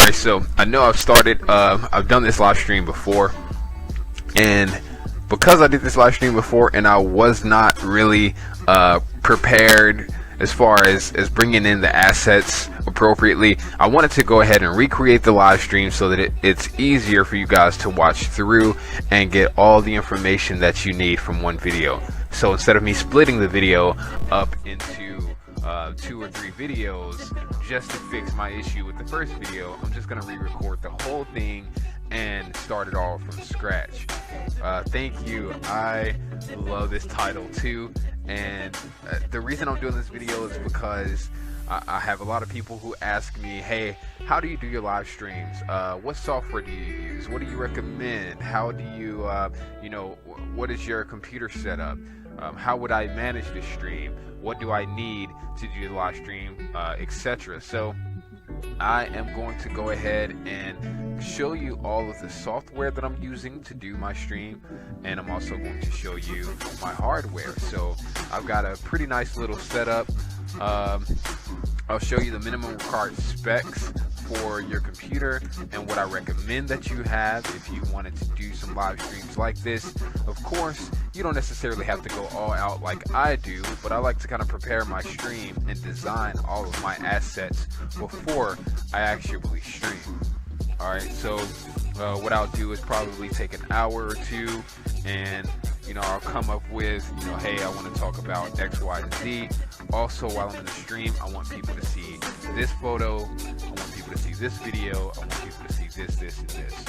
Alright, so I know I've done this live stream before, and because I did this live stream before and I was not really prepared as far as bringing in the assets appropriately, I wanted to go ahead and recreate the live stream so that it's easier for you guys to watch through and get all the information that you need from one video. So instead of me splitting the video up into 2 or 3 videos just to fix my issue with the first video, I'm just going to re-record the whole thing and start it all from scratch. Thank you. I love this title too, and the reason I'm doing this video is because I have a lot of people who ask me, hey, how do you do your live streams? What software do you use? What do you recommend? How do you, what is your computer setup? How would I manage the stream? What do I need to do the live stream, etc. So I am going to go ahead and show you all of the software that I'm using to do my stream, and I'm also going to show you my hardware. So I've got a pretty nice little setup. I'll show you the minimum required specs for your computer and what I recommend that you have if you wanted to do some live streams like this. Of course, you don't necessarily have to go all out like I do, but I like to kind of prepare my stream and design all of my assets before I actually stream. Alright, so what I'll do is probably take an hour or two, and I'll come up with, hey, I want to talk about X, Y, and Z. Also, while I'm in the stream, I want people to see this photo, I want people to see this video, I want people to see this, and this.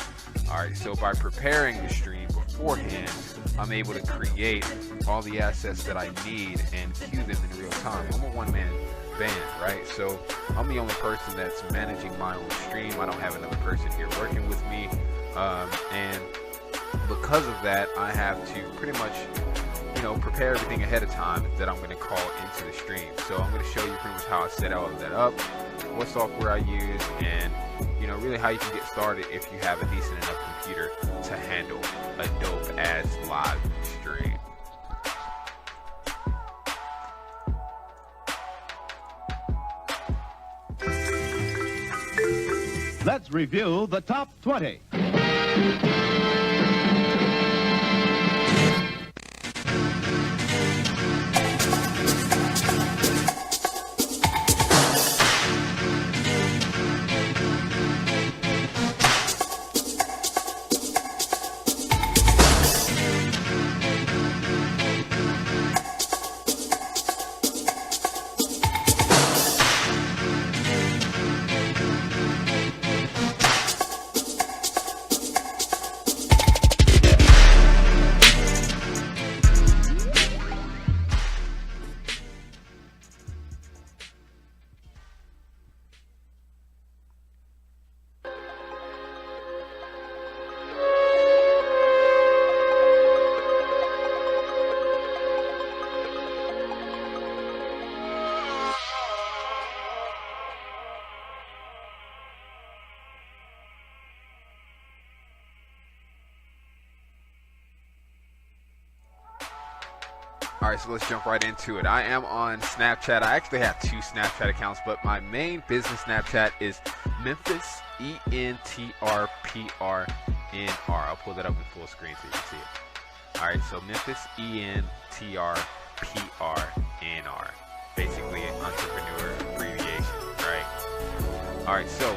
Alright, so by preparing the stream beforehand, I'm able to create all the assets that I need and cue them in real time. I'm a one-man band, right? So I'm the only person that's managing my own stream. I don't have another person here working with me, and because of that, I have to pretty much prepare everything ahead of time that I'm going to call into the stream. So I'm going to show you pretty much how I set all of that up, what software I use, and really how you can get started if you have a decent enough computer to handle a dope ass live stream. Let's review the top 20. Alright, so let's jump right into it. I am on Snapchat. I actually have 2 Snapchat accounts, but my main business Snapchat is Memphis ENTRPRNR. I'll pull that up in full screen so you can see it. Alright, so Memphis ENTRPRNR. Basically an entrepreneur abbreviation, right? Alright, so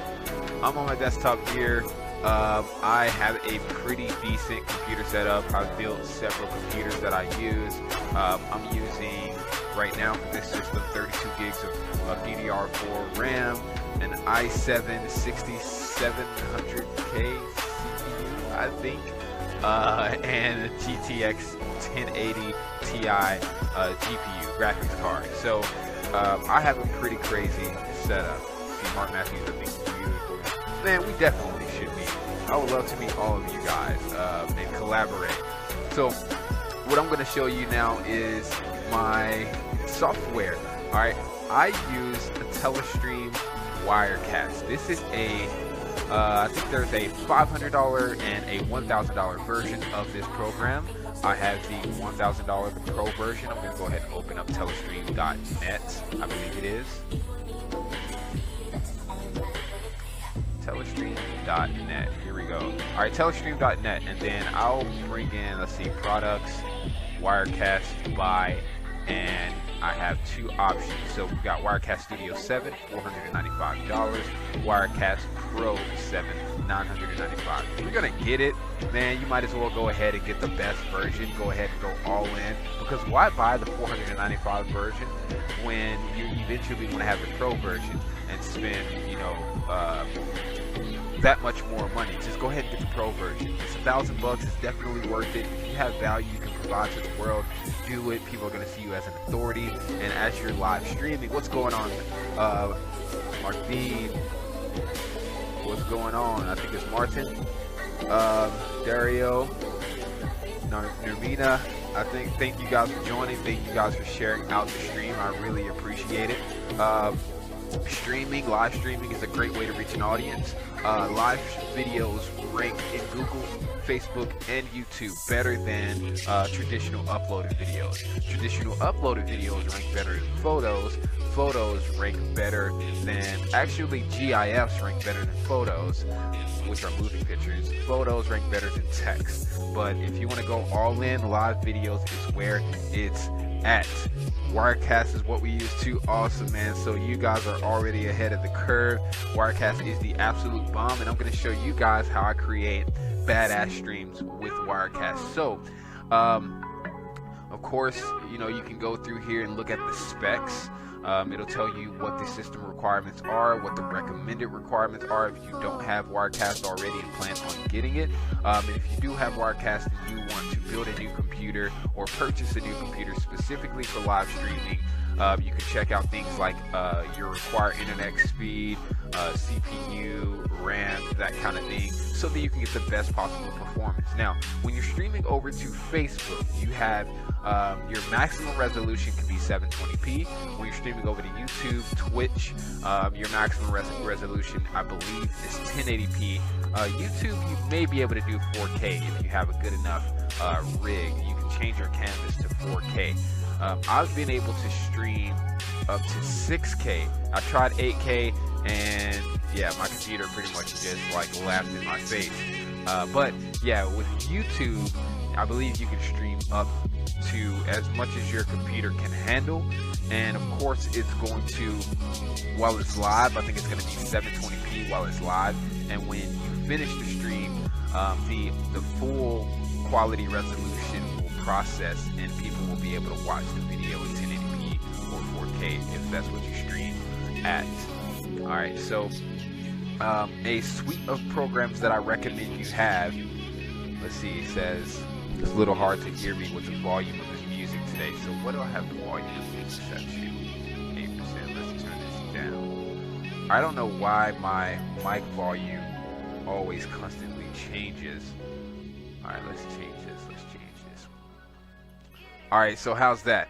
I'm on my desktop here. I have a pretty decent computer setup. I've built several computers that I use. I'm using, right now for this system, 32 gigs of DDR4 RAM, an i7 6700K CPU, I think, and a GTX 1080 Ti GPU, graphics card. So I have a pretty crazy setup. See, Mark Matthews, I think, man, we definitely should meet. I would love to meet all of you guys and collaborate. So what I'm going to show you now is my software. Alright, I use a Telestream Wirecast. This is a I think there's a $500 and a $1,000 version of this program. I have the $1,000 Pro version. I'm going to go ahead and open up telestream.net, I believe it is. Telestream. telestream.net. Here we go. All right, telestream.net, and then I'll bring in, let's see, products, Wirecast, buy, and I have two options. So we've got Wirecast Studio 7, $495, Wirecast Pro 7, $995. If you're gonna get it, man, you might as well go ahead and get the best version. Go ahead and go all in, because why buy the $495 version when you eventually want to have the Pro version and spend, you know, that much more money? Just go ahead and get the Pro version. It's $1,000. It's definitely worth it. If you have value you can provide to the world, do it. People are going to see you as an authority. And as you're live streaming, what's going on, Mark B? What's going on? I think it's Martin, Dario, Nermina. Thank you guys for joining. Thank you guys for sharing out the stream. I really appreciate it. Live streaming is a great way to reach an audience. Live videos rank in Google, Facebook, and YouTube better than traditional uploaded videos. Traditional uploaded videos rank better than photos. Photos rank better than, actually GIFs rank better than photos, which are moving pictures. Photos rank better than text. But if you want to go all in, live videos is where it's at. Wirecast is what we use too. Awesome, man. So you guys are already ahead of the curve. Wirecast is the absolute bomb, and I'm going to show you guys how I create badass streams with Wirecast. So of course, you know, you can go through here and look at the specs. It'll tell you what the system requirements are, what the recommended requirements are if you don't have Wirecast already and plan on getting it. And if you do have Wirecast and you want to build a new computer or purchase a new computer specifically for live streaming, you can check out things like your required internet speed, CPU, RAM, that kind of thing, so that you can get the best possible performance. Now, when you're streaming over to Facebook, you have your maximum resolution can be 720p. When you're streaming over to YouTube, Twitch, your maximum resolution, I believe, is 1080p. YouTube, you may be able to do 4K if you have a good enough rig. You can change your canvas to 4K. I've been able to stream up to 6K. I tried 8K, and yeah, my computer pretty much just like laughed in my face. But yeah, with YouTube, I believe you can stream up to as much as your computer can handle. And of course, it's going to, while it's live, I think it's going to be 720p while it's live. And when you finish the stream, the full quality resolution will process, and people will be able to watch the video in 1080p or 4K if that's what you stream at. Alright, so a suite of programs that I recommend you have. Let's see, it says it's a little hard to hear me with the volume of this music today. So what do I have the volume set to? 8%. Let's turn this down. I don't know why my mic volume always constantly changes. Alright, let's change this. Alright, so how's that?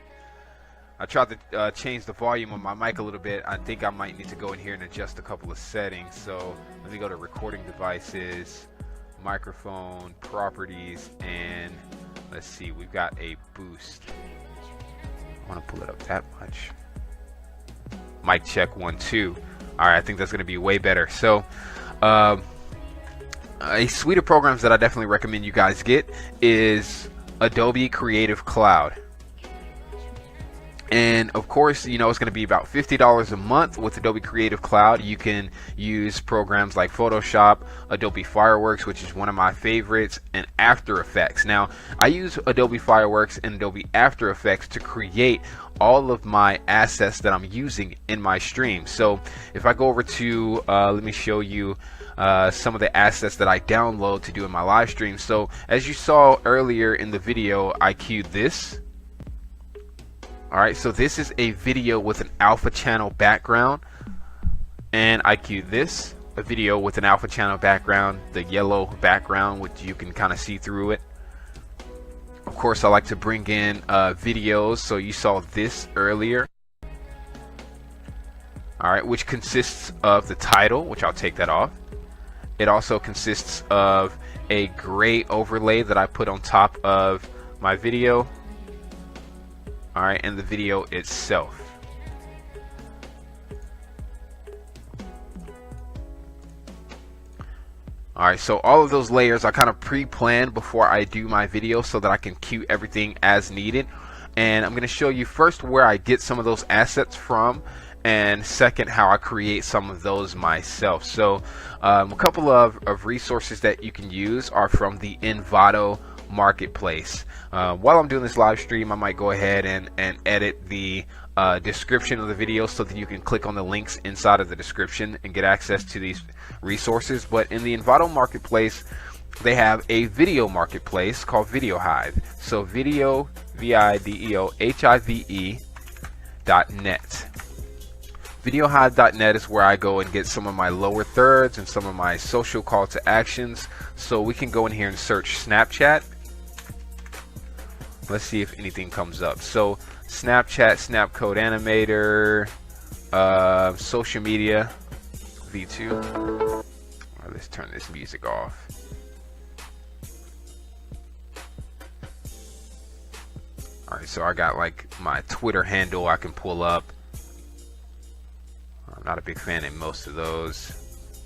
I tried to change the volume of my mic a little bit. I think I might need to go in here and adjust a couple of settings. So let me go to recording devices, microphone, properties, and let's see, we've got a boost. I want to pull it up that much. Mic check 1 2. Alright, I think that's going to be way better. So a suite of programs that I definitely recommend you guys get is Adobe Creative Cloud. And of course, you know, it's going to be about $50 a month with Adobe Creative Cloud. You can use programs like Photoshop, Adobe Fireworks, which is one of my favorites, and After Effects. Now, I use Adobe Fireworks and Adobe After Effects to create all of my assets that I'm using in my stream. So if I go over to, let me show you some of the assets that I download to do in my live stream. So as you saw earlier in the video, I queued this. Alright, so this is a video with an alpha channel background, and I queued this, a video with an alpha channel background, the yellow background, which you can kind of see through it. Of course, I like to bring in videos, so you saw this earlier. Alright, which consists of the title, which I'll take that off. It also consists of a gray overlay that I put on top of my video. Alright, and the video itself. Alright, so all of those layers I kind of pre-plan before I do my video so that I can cue everything as needed. And I'm going to show you first where I get some of those assets from, and second how I create some of those myself. So a couple of resources that you can use are from the Envato marketplace. While I'm doing this live stream, I might go ahead and edit the description of the video so that you can click on the links inside of the description and get access to these resources. But in the Envato marketplace, they have a video marketplace called Video Hive. So video, VideoHive.net. VideoHive.net is where I go and get some of my lower thirds and some of my social call to actions. So we can go in here and search Snapchat. Let's see if anything comes up. So Snapchat, Snapcode Animator, social media, V2. Let's turn this music off. Alright, so I got like my Twitter handle I can pull up. I'm not a big fan of most of those.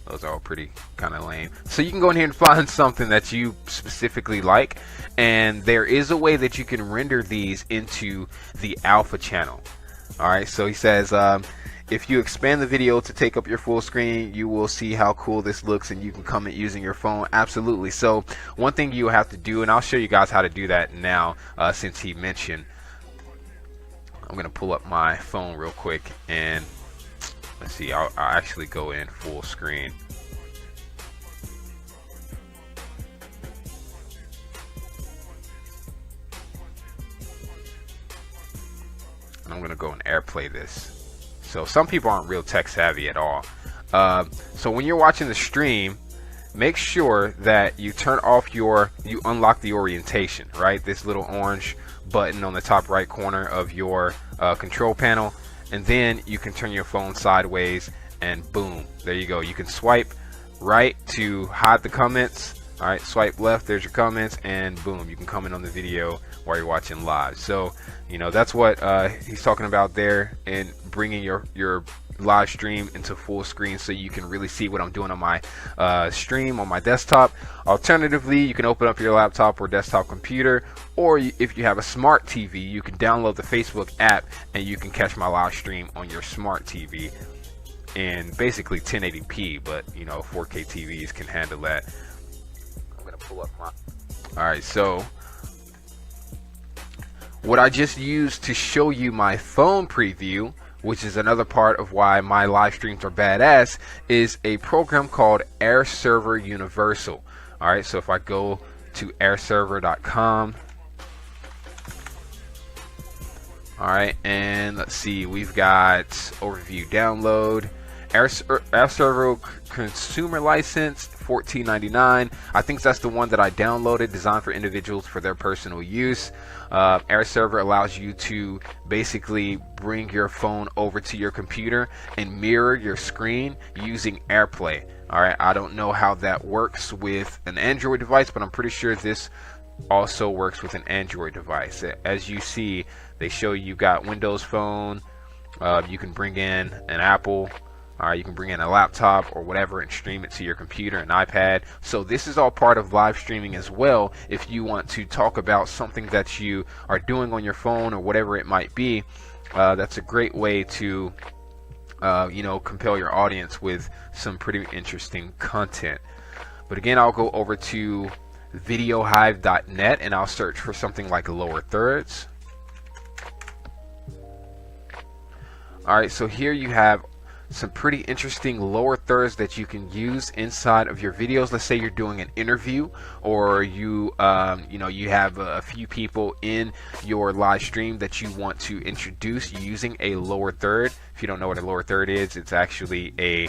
Those are all pretty kind of lame. So you can go in here and find something that you specifically like, and there is a way that you can render these into the alpha channel. Alright, so he says if you expand the video to take up your full screen, you will see how cool this looks, and you can comment using your phone. Absolutely. So one thing you have to do, and I'll show you guys how to do that now, since he mentioned. I'm gonna pull up my phone real quick and let's see. I'll actually go in full screen. And I'm gonna go and AirPlay this. So some people aren't real tech savvy at all. So when you're watching the stream, make sure that you turn off you unlock the orientation, right? This little orange button on the top right corner of your control panel, and then you can turn your phone sideways, and boom, there you go. You can swipe right to hide the comments. All right, swipe left, there's your comments, and boom, you can comment on the video while you're watching live. So that's what he's talking about there, and bringing your live stream into full screen so you can really see what I'm doing on my stream on my desktop. Alternatively, you can open up your laptop or desktop computer, or if you have a smart TV, you can download the Facebook app and you can catch my live stream on your smart TV in basically 1080p, but 4K TVs can handle that. I'm gonna pull up my alright, so what I just used to show you my phone preview, which is another part of why my live streams are badass, is a program called Air Server Universal. Alright, so if I go to airserver.com, alright, and let's see, we've got overview download, Air Server consumer license, $14.99. I think that's the one that I downloaded, designed for individuals for their personal use. Air Server allows you to basically bring your phone over to your computer and mirror your screen using AirPlay. Alright, I don't know how that works with an Android device, but I'm pretty sure this also works with an Android device. As you see, they show you got Windows Phone, you can bring in an Apple, you can bring in a laptop or whatever and stream it to your computer and iPad. So this is all part of live streaming as well. If you want to talk about something that you are doing on your phone or whatever it might be, that's a great way to compel your audience with some pretty interesting content. But again, I'll go over to VideoHive.net and I'll search for something like lower thirds. Alright, so here you have some pretty interesting lower thirds that you can use inside of your videos. Let's say you're doing an interview, or you have a few people in your live stream that you want to introduce using a lower third. If you don't know what a lower third is, it's actually a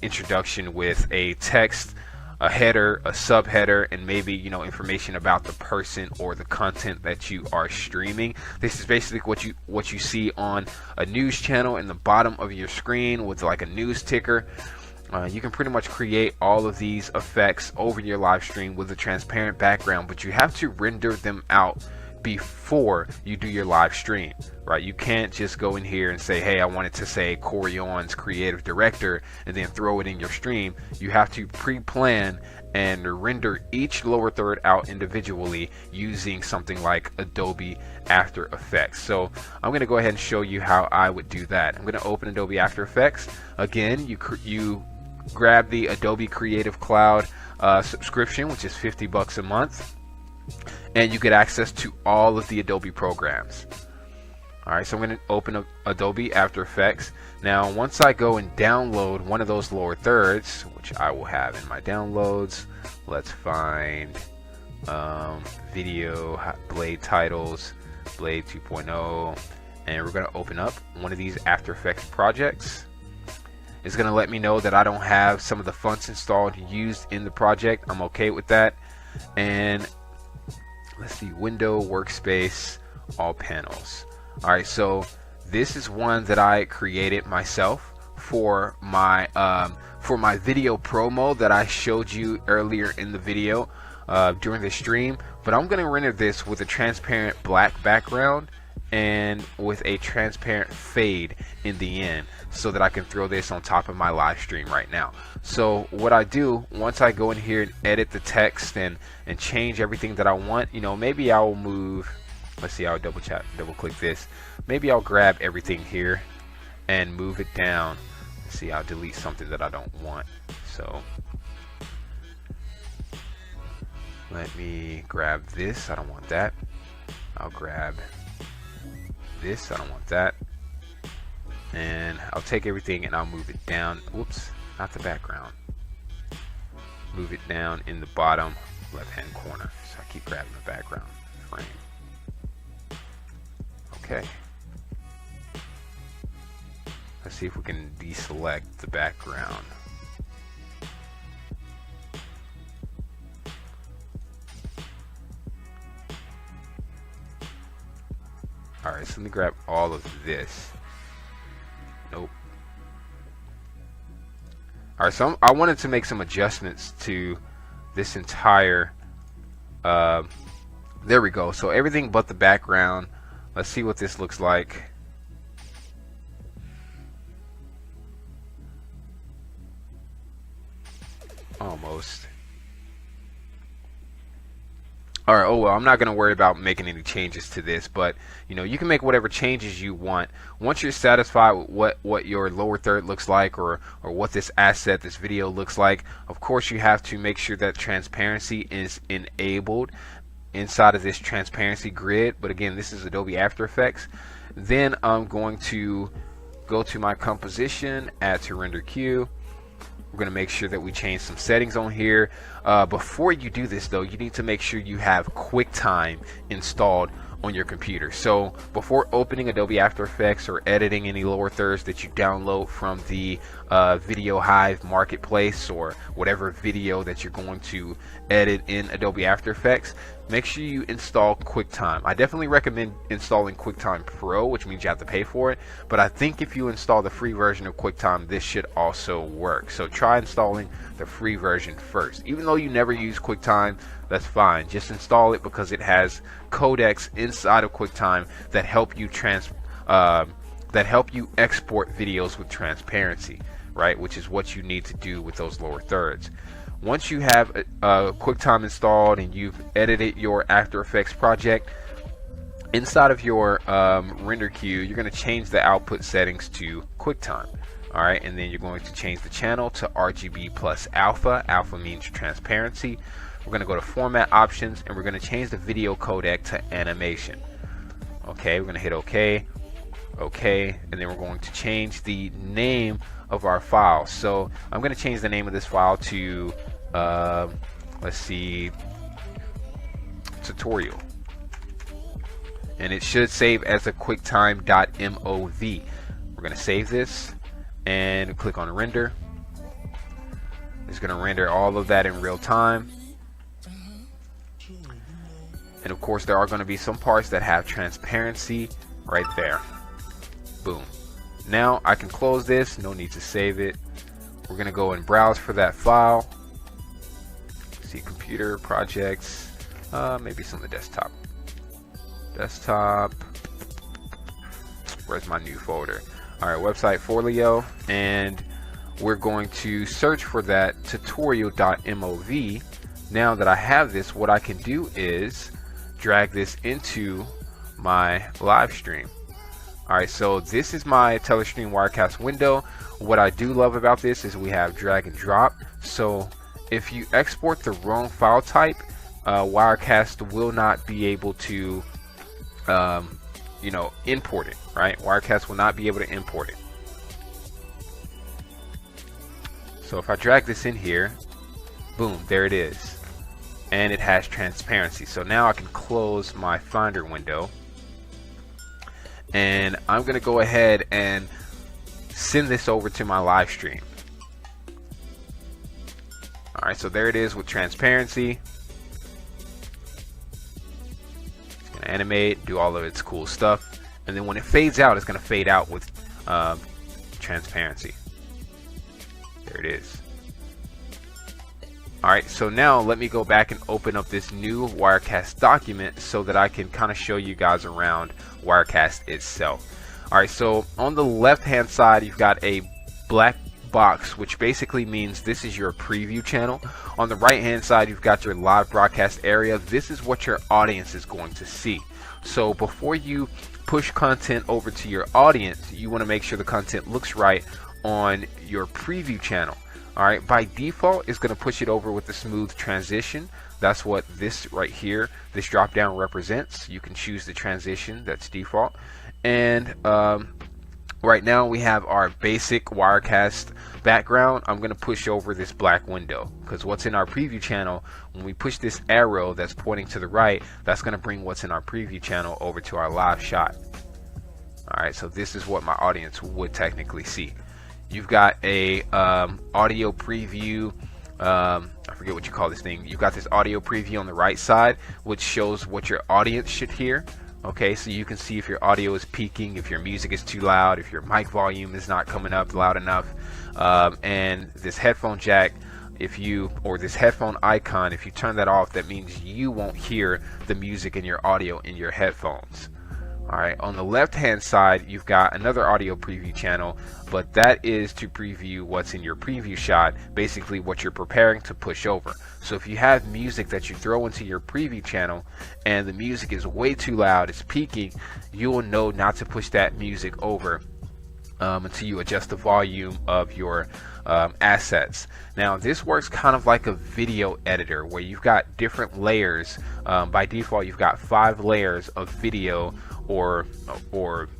introduction with a text, a header, a subheader, and maybe information about the person or the content that you are streaming. This is basically what you see on a news channel in the bottom of your screen with like a news ticker. You can pretty much create all of these effects over your live stream with a transparent background, but you have to render them out before you do your live stream, right? You can't just go in here and say, hey, I want it to say Corey On's creative director and then throw it in your stream. You have to pre-plan and render each lower third out individually using something like Adobe After Effects. So I'm going to go ahead and show you how I would do that. I'm going to open Adobe After Effects. Again, you grab the Adobe Creative Cloud subscription, which is $50 a month, and you get access to all of the Adobe programs. Alright, so I'm going to open up Adobe After Effects. Now, once I go and download one of those lower thirds, which I will have in my downloads, let's find video, Blade titles, Blade 2.0, and we're going to open up one of these After Effects projects. It's going to let me know that I don't have some of the fonts installed used in the project. I'm okay with that. And let's see, window, workspace, all panels. Alright, so this is one that I created myself for my video promo that I showed you earlier in the video during the stream. But I'm going to render this with a transparent black background and with a transparent fade in the end, so that I can throw this on top of my live stream right now. So what I do, once I go in here and edit the text and change everything that I want, you know, maybe I'll move, let's see, I'll double click this. Maybe I'll grab everything here and move it down. Let's see, I'll delete something that I don't want. So let me grab this, I don't want that. I'll grab this, I don't want that. And I'll take everything and I'll move it down. Whoops, not the background. Move it down in the bottom left hand corner. So I keep grabbing the background frame. Okay. Let's see if we can deselect the background. Alright, so let me grab all of this. Nope. Alright, so I wanted to make some adjustments to this entire there we go. So everything but the background. Let's see what this looks like. Almost. Alright, oh well, I'm not going to worry about making any changes to this, but you know, you can make whatever changes you want. Once you're satisfied with what your lower third looks like, or what this asset, this video looks like, of course you have to make sure that transparency is enabled inside of this transparency grid. But again, this is Adobe After Effects. Then I'm going to go to my composition, add to render queue. We're going to make sure that we change some settings on here. Before you do this though, you need to make sure you have QuickTime installed on your computer. So before opening Adobe After Effects or editing any lower thirds that you download from the Video Hive marketplace, or whatever video that you're going to edit in Adobe After Effects, make sure you install QuickTime. I definitely recommend installing QuickTime Pro, which means you have to pay for it, but I think if you install the free version of QuickTime, this should also work. So try installing the free version first. Even though you never use QuickTime, that's fine. Just install it because it has codecs inside of QuickTime that help you export videos with transparency, right? Which is what you need to do with those lower thirds. Once you have QuickTime installed and you've edited your After Effects project, inside of your render queue, you're going to change the output settings to QuickTime. Alright, and then you're going to change the channel to RGB plus alpha. Alpha means transparency. We're going to go to format options, and we're going to change the video codec to animation. Okay, we're going to hit OK. OK, and then we're going to change the name of our file. So I'm going to change the name of this file to let's see, tutorial, and it should save as a quicktime.mov. We're going to save this and click on render. It's going to render all of that in real time. And of course there are going to be some parts that have transparency right there. Boom. Now I can close this, no need to save it. We're going to go and browse for that file. See computer, projects, maybe some of the desktop. desktop. Where's my new folder? All right, website folio, and we're going to search for that tutorial.mov. Now that I have this, what I can do is drag this into my live stream. All right, so this is my Telestream Wirecast window. What I do love about this is we have drag and drop. So if you export the wrong file type, Wirecast will not be able to import it, right? Wirecast will not be able to import it. So if I drag this in here, boom, there it is. And it has transparency. So now I can close my Finder window. And I'm going to go ahead and send this over to my live stream. All right, so there it is with transparency. It's going to animate, do all of its cool stuff. And then when it fades out, it's going to fade out with transparency. There it is. Alright, so now let me go back and open up this new Wirecast document so that I can kind of show you guys around Wirecast itself. Alright, so on the left hand side you've got a black box, which basically means this is your preview channel. On the right hand side you've got your live broadcast area. This is what your audience is going to see. So before you push content over to your audience, you want to make sure the content looks right on your preview channel. Alright, by default it's going to push it over with a smooth transition. That's what this right here, this drop down represents. You can choose the transition, that's default. And right now we have our basic Wirecast background. I'm going to push over this black window because what's in our preview channel, when we push this arrow that's pointing to the right, that's going to bring what's in our preview channel over to our live shot. Alright, so this is what my audience would technically see. You've got a audio preview. I forget what you call this thing. You've got this audio preview on the right side, which shows what your audience should hear. Okay, so you can see if your audio is peaking, if your music is too loud, if your mic volume is not coming up loud enough. And this headphone jack, or this headphone icon, if you turn that off, that means you won't hear the music in your audio in your headphones. Alright, on the left hand side you've got another audio preview channel, but that is to preview what's in your preview shot, basically what you're preparing to push over. So if you have music that you throw into your preview channel and the music is way too loud, it's peaking, you will know not to push that music over until you adjust the volume of your assets. Now this works kind of like a video editor where you've got different layers. By default you've got 5 layers of video or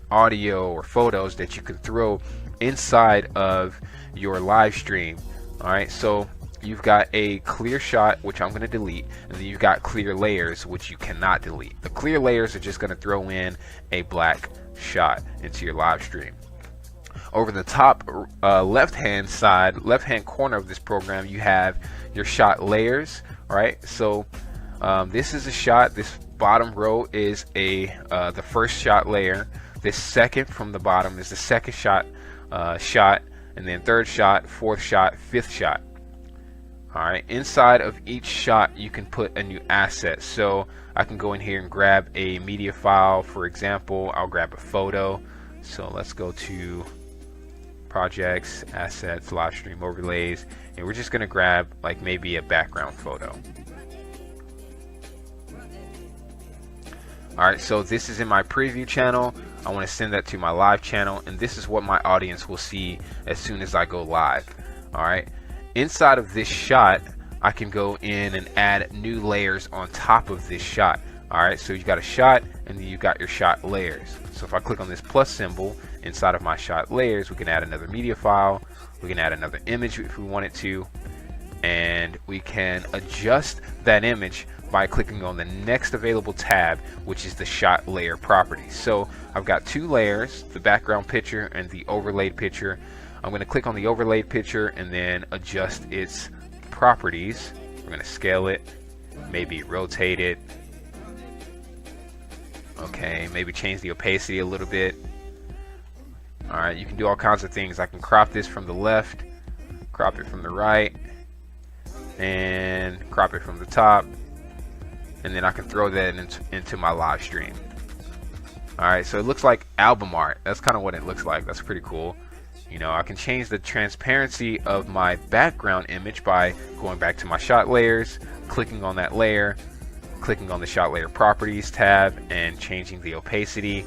audio or photos that you can throw inside of your live stream. Alright, so you've got a clear shot, which I'm going to delete, and then you've got clear layers, which you cannot delete. The clear layers are just going to throw in a black shot into your live stream. Over the top left hand corner of this program, you have your shot layers. Alright, so this is a shot. This bottom row is the first shot layer. This second from the bottom is the second shot, and then third shot, fourth shot, fifth shot. Alright, inside of each shot you can put a new asset. So I can go in here and grab a media file. For example, I'll grab a photo. So let's go to projects, assets, live stream overlays, and we're just going to grab like maybe a background photo. Alright, so this is in my preview channel. I want to send that to my live channel, and this is what my audience will see as soon as I go live. Alright, inside of this shot I can go in and add new layers on top of this shot. Alright, so you've got a shot and then you've got your shot layers. So if I click on this plus symbol inside of my shot layers, we can add another media file, we can add another image if we wanted to, and we can adjust that image by clicking on the next available tab, which is the shot layer properties. So I've got 2 layers, the background picture and the overlaid picture. I'm going to click on the overlaid picture and then adjust its properties. We're going to scale it, maybe rotate it, okay, maybe change the opacity a little bit. Alright, you can do all kinds of things. I can crop this from the left, crop it from the right, and crop it from the top, and then I can throw that into my live stream. Alright, so it looks like album art. That's kind of what it looks like. That's pretty cool. You know, I can change the transparency of my background image by going back to my shot layers, clicking on that layer, clicking on the shot layer properties tab, and changing the opacity,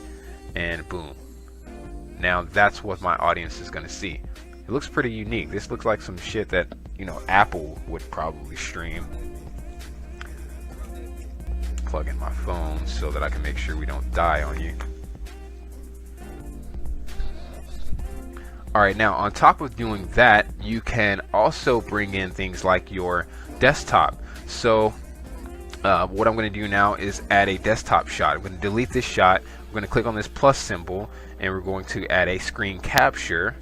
and boom. Now that's what my audience is going to see. It looks pretty unique. This looks like some shit that, you know, Apple would probably stream. Plug in my phone so that I can make sure we don't die on you. Alright, now on top of doing that, you can also bring in things like your desktop. So what I'm going to do now is add a desktop shot. I'm going to delete this shot. We're going to click on this plus symbol, and we're going to add a screen capture.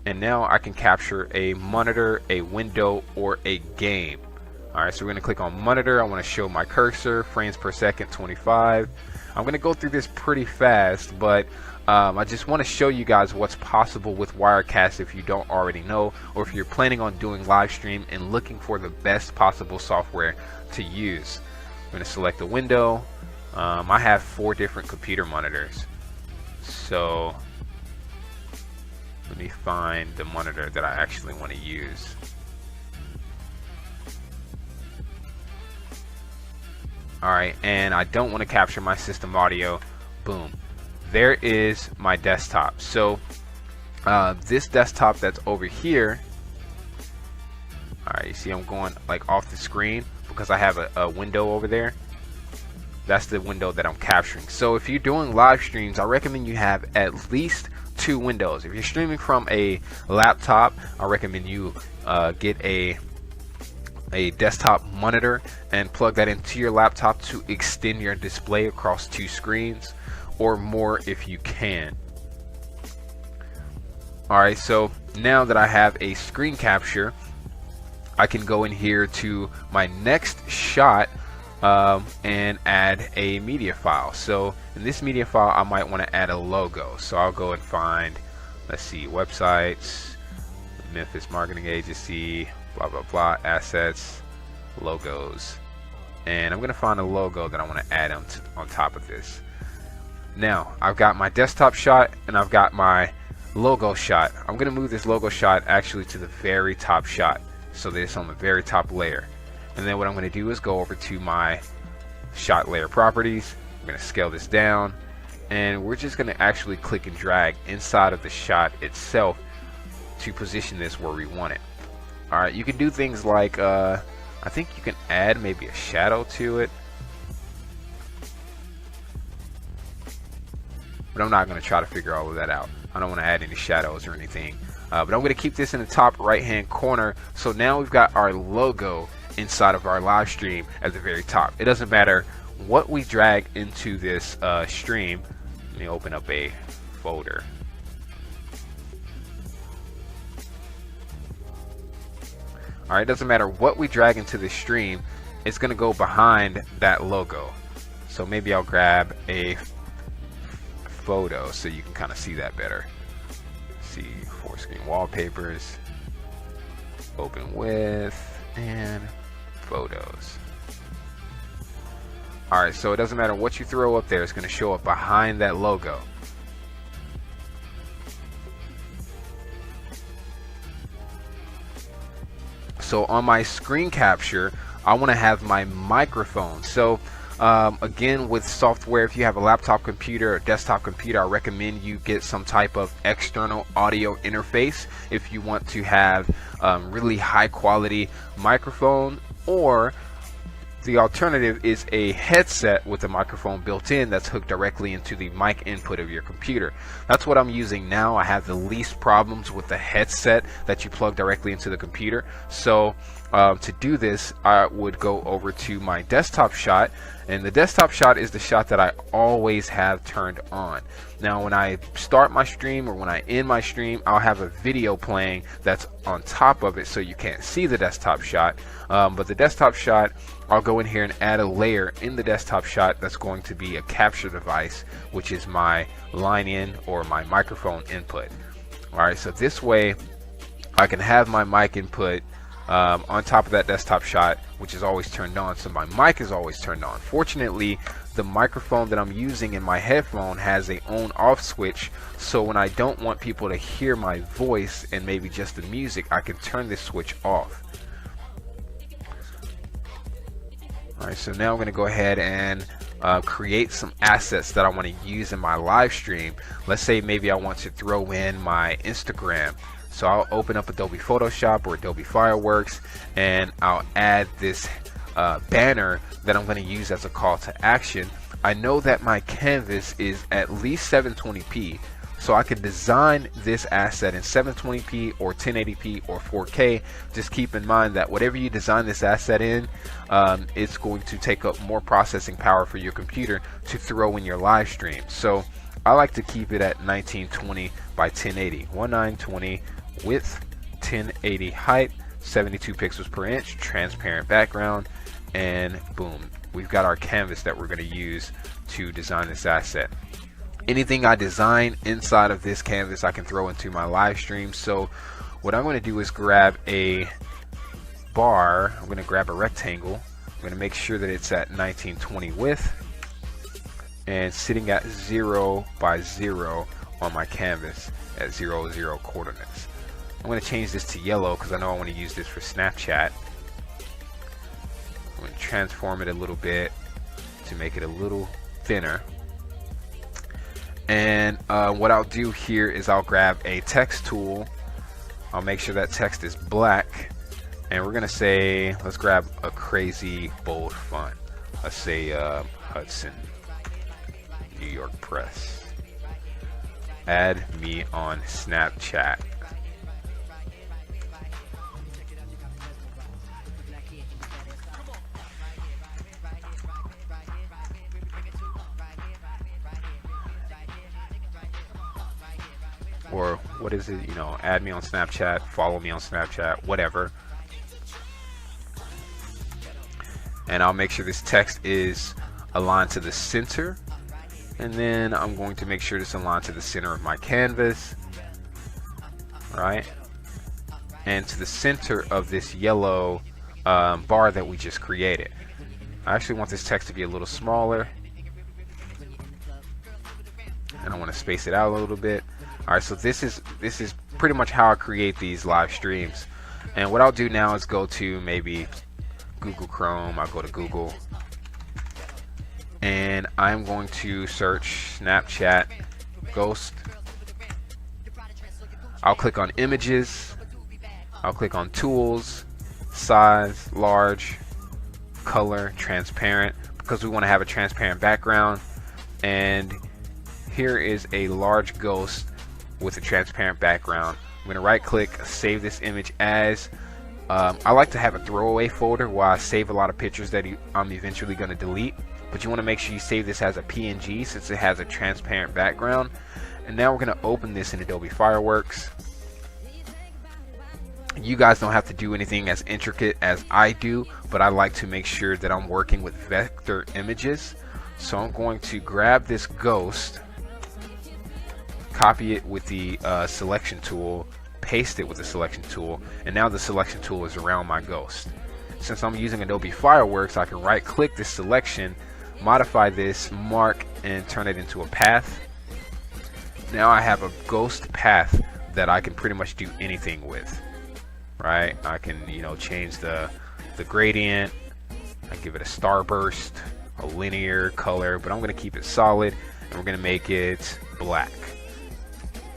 And now I can capture a monitor, a window, or a game. Alright, so we're going to click on monitor. I want to show my cursor, frames per second 25. I'm going to go through this pretty fast, but I just want to show you guys what's possible with Wirecast if you don't already know, or if you're planning on doing live stream and looking for the best possible software to use. I'm going to select the window. I have 4 different computer monitors, so let me find the monitor that I actually want to use. Alright, and I don't want to capture my system audio. Boom. There is my desktop. So this desktop that's over here, alright, you see I'm going like off the screen because I have a window over there. That's the window that I'm capturing. So if you're doing live streams, I recommend you have at least 2 windows. If you're streaming from a laptop, I recommend you get a desktop monitor and plug that into your laptop to extend your display across 2 screens or more if you can. Alright, so now that I have a screen capture, I can go in here to my next shot and add a media file. So in this media file, I might want to add a logo. So I'll go and find, let's see, websites, Memphis Marketing Agency, blah blah blah, assets, logos, and I'm gonna find a logo that I want to add on top of this. Now I've got my desktop shot and I've got my logo shot. I'm gonna move this logo shot actually to the very top shot so that it's on the very top layer, and then what I'm gonna do is go over to my shot layer properties. I'm gonna scale this down, and we're just gonna actually click and drag inside of the shot itself to position this where we want it. Alright, you can do things like, I think you can add maybe a shadow to it. But I'm not going to try to figure all of that out. I don't want to add any shadows or anything. But I'm going to keep this in the top right hand corner. So now we've got our logo inside of our live stream at the very top. It doesn't matter what we drag into this stream. Let me open up a folder. Alright, it doesn't matter what we drag into the stream, it's going to go behind that logo. So maybe I'll grab a photo so you can kind of see that better. See, 4 screen wallpapers, open with, and photos. Alright, so it doesn't matter what you throw up there, it's going to show up behind that logo. So on my screen capture, I want to have my microphone. So again, with software, if you have a laptop computer or desktop computer, I recommend you get some type of external audio interface if you want to have really high quality microphone, or the alternative is a headset with a microphone built in that's hooked directly into the mic input of your computer. That's what I'm using now. I have the least problems with the headset that you plug directly into the computer. So to do this, I would go over to my desktop shot, and the desktop shot is the shot that I always have turned on. Now when I start my stream or when I end my stream, I'll have a video playing that's on top of it so you can't see the desktop shot, but the desktop shot, I'll go in here and add a layer in the desktop shot that's going to be a capture device, which is my line in or my microphone input. Alright, so this way I can have my mic input on top of that desktop shot which is always turned on, so my mic is always turned on. Fortunately, the microphone that I'm using in my headphone has a on off switch, so when I don't want people to hear my voice and maybe just the music, I can turn this switch off. Alright, so now I'm going to go ahead and create some assets that I want to use in my live stream. Let's say maybe I want to throw in my Instagram. So I'll open up Adobe Photoshop or Adobe Fireworks, and I'll add this banner that I'm going to use as a call to action. I know that my canvas is at least 720p, so I can design this asset in 720p or 1080p or 4K. Just keep in mind that whatever you design this asset in, it's going to take up more processing power for your computer to throw in your live stream. So I like to keep it at 1920 by 1080, 1920 width, 1080 height, 72 pixels per inch, transparent background, and boom, we've got our canvas that we're going to use to design this asset. Anything I design inside of this canvas I can throw into my live stream. So what I'm going to do is grab a bar, I'm going to grab a rectangle, I'm going to make sure that it's at 1920 width and sitting at 0 by 0 on my canvas at 0, 0 coordinates. I'm going to change this to yellow because I know I want to use this for Snapchat. I'm going to transform it a little bit to make it a little thinner. And what I'll do here is I'll grab a text tool. I'll make sure that text is black. And we're going to say, let's grab a crazy bold font. Let's say Hudson, New York Press. Add me on Snapchat. Or what is it, you know, add me on Snapchat, follow me on Snapchat, whatever. And I'll make sure this text is aligned to the center. And then I'm going to make sure it's aligned to the center of my canvas. Right? And to the center of this yellow bar that we just created. I actually want this text to be a little smaller. And I want to space it out a little bit. Alright, so this is pretty much how I create these live streams. And what I'll do now is go to maybe Google Chrome. I'll go to Google. And I'm going to search Snapchat Ghost. I'll click on Images. I'll click on Tools, Size, Large, Color, Transparent, because we want to have a transparent background. And here is a large ghost with a transparent background. I'm going to right click, save this image as. I like to have a throwaway folder where I save a lot of pictures that I'm eventually going to delete, but you want to make sure you save this as a PNG since it has a transparent background. And now we're going to open this in Adobe Fireworks. You guys don't have to do anything as intricate as I do, but I like to make sure that I'm working with vector images. So I'm going to grab this ghost, copy it with the selection tool, paste it with the selection tool, and now the selection tool is around my ghost. Since I'm using Adobe Fireworks, I can right click this selection, modify this, mark, and turn it into a path. Now I have a ghost path that I can pretty much do anything with. Right? I can, you know, change the gradient, I give it a starburst, a linear color, but I'm going to keep it solid, and we're going to make it black.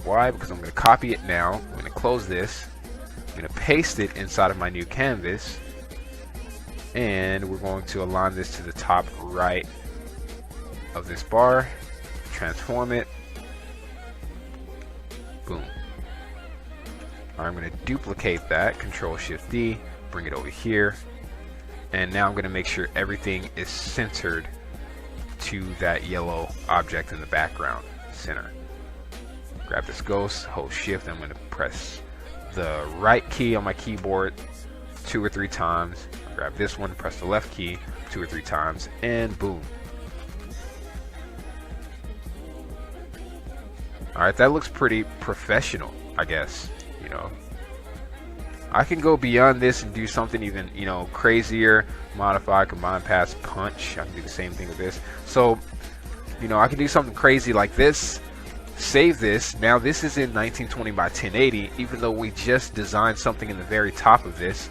Why? Because I'm going to copy it now. I'm going to close this. I'm going to paste it inside of my new canvas, and we're going to align this to the top right of this bar, transform it, boom. I'm going to duplicate that, Control-Shift-D, bring it over here, and now I'm going to make sure everything is centered to that yellow object in the background, center. Grab this ghost, hold Shift, I'm going to press the right key on my keyboard 2 or 3 times, grab this one, press the left key 2 or 3 times, and boom. Alright, that looks pretty professional, I guess. You know, I can go beyond this and do something even, you know, crazier. Modify, combine, pass, punch. I can do the same thing with this. So, you know, I can do something crazy like this. Save this. Now this is in 1920 by 1080, even though we just designed something in the very top of this.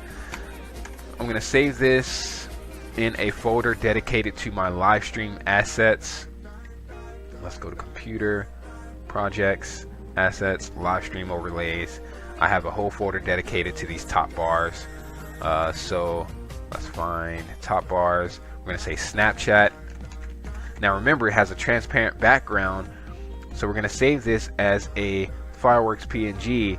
I'm going to save this in a folder dedicated to my live stream assets. Let's go to computer, projects, assets, live stream overlays. I have a whole folder dedicated to these top bars. So let's find top bars. We're going to say Snapchat. Now remember, it has a transparent background, so we're going to save this as a fireworks PNG.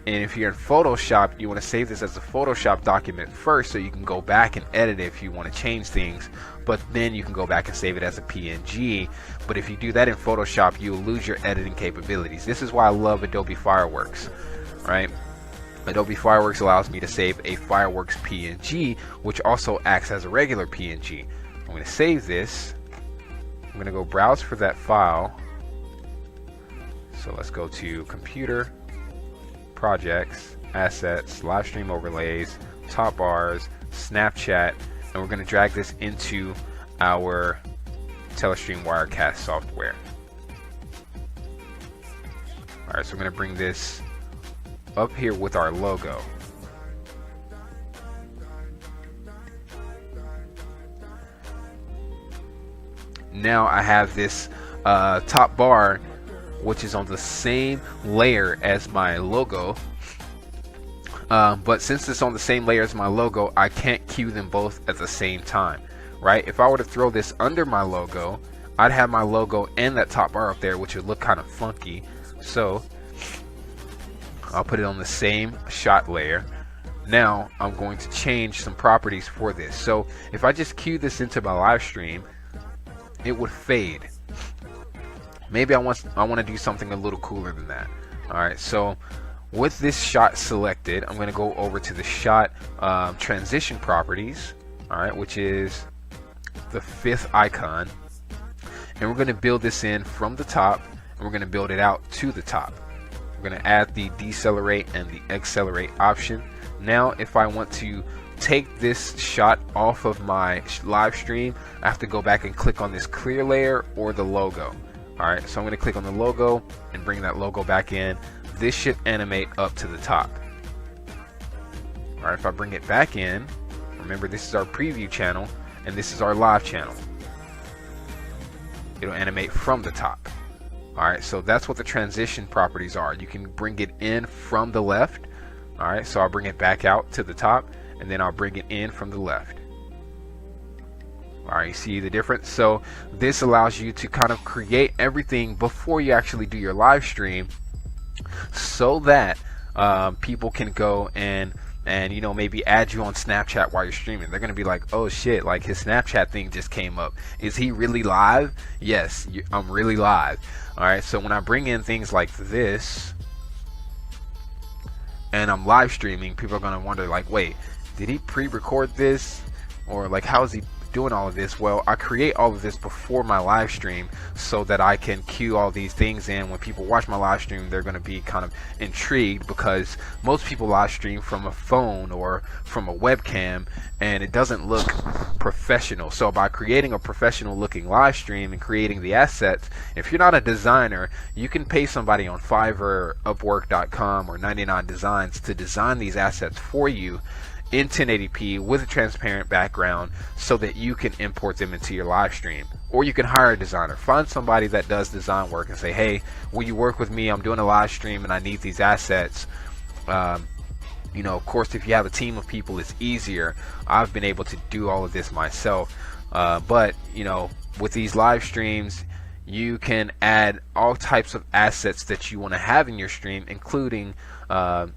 And if you're in Photoshop, you want to save this as a Photoshop document first, so you can go back and edit it if you want to change things, but then you can go back and save it as a PNG. But if you do that in Photoshop, you'll lose your editing capabilities. This is why I love Adobe Fireworks, right? Adobe Fireworks allows me to save a fireworks PNG, which also acts as a regular PNG. I'm going to save this. I'm going to go browse for that file. So let's go to computer, projects, assets, live stream overlays, top bars, Snapchat, and we're going to drag this into our Telestream Wirecast software. Alright, so we're going to bring this up here with our logo. Now I have this top bar, which is on the same layer as my logo, but since it's on the same layer as my logo, I can't cue them both at the same time, right? If I were to throw this under my logo, I'd have my logo and that top bar up there, which would look kind of funky. So I'll put it on the same shot layer. Now I'm going to change some properties for this. So if I just cue this into my live stream, it would fade. Maybe I want to do something a little cooler than that. Alright, so with this shot selected, I'm going to go over to the shot transition properties, alright, which is the 5th icon, and we're going to build this in from the top, and we're going to build it out to the top. We're going to add the decelerate and the accelerate option. Now if I want to take this shot off of my live stream, I have to go back and click on this clear layer or the logo. Alright, so I'm going to click on the logo and bring that logo back in. This should animate up to the top. Alright, if I bring it back in, remember this is our preview channel and this is our live channel. It'll animate from the top. Alright, so that's what the transition properties are. You can bring it in from the left. Alright, so I'll bring it back out to the top, and then I'll bring it in from the left. Alright, you see the difference? So this allows you to kind of create everything before you actually do your live stream, so that people can go and you know, maybe add you on Snapchat while you're streaming. They're gonna be like, oh shit, like his Snapchat thing just came up. Is he really live? Yes, I'm really live. Alright, so when I bring in things like this and I'm live streaming, people are gonna wonder like, wait, did he pre-record this? Or like, how is he doing all of this? Well, I create all of this before my live stream so that I can cue all these things in. When people watch my live stream, they're going to be kind of intrigued, because most people live stream from a phone or from a webcam and it doesn't look professional. So by creating a professional looking live stream and creating the assets, if you're not a designer, you can pay somebody on Fiverr, Upwork.com, or 99 Designs to design these assets for you in 1080p with a transparent background, so that you can import them into your live stream. Or you can hire a designer. Find somebody that does design work and say, hey, will you work with me? I'm doing a live stream and I need these assets. You know, of course, if you have a team of people, it's easier. I've been able to do all of this myself, but you know, with these live streams, you can add all types of assets that you want to have in your stream, including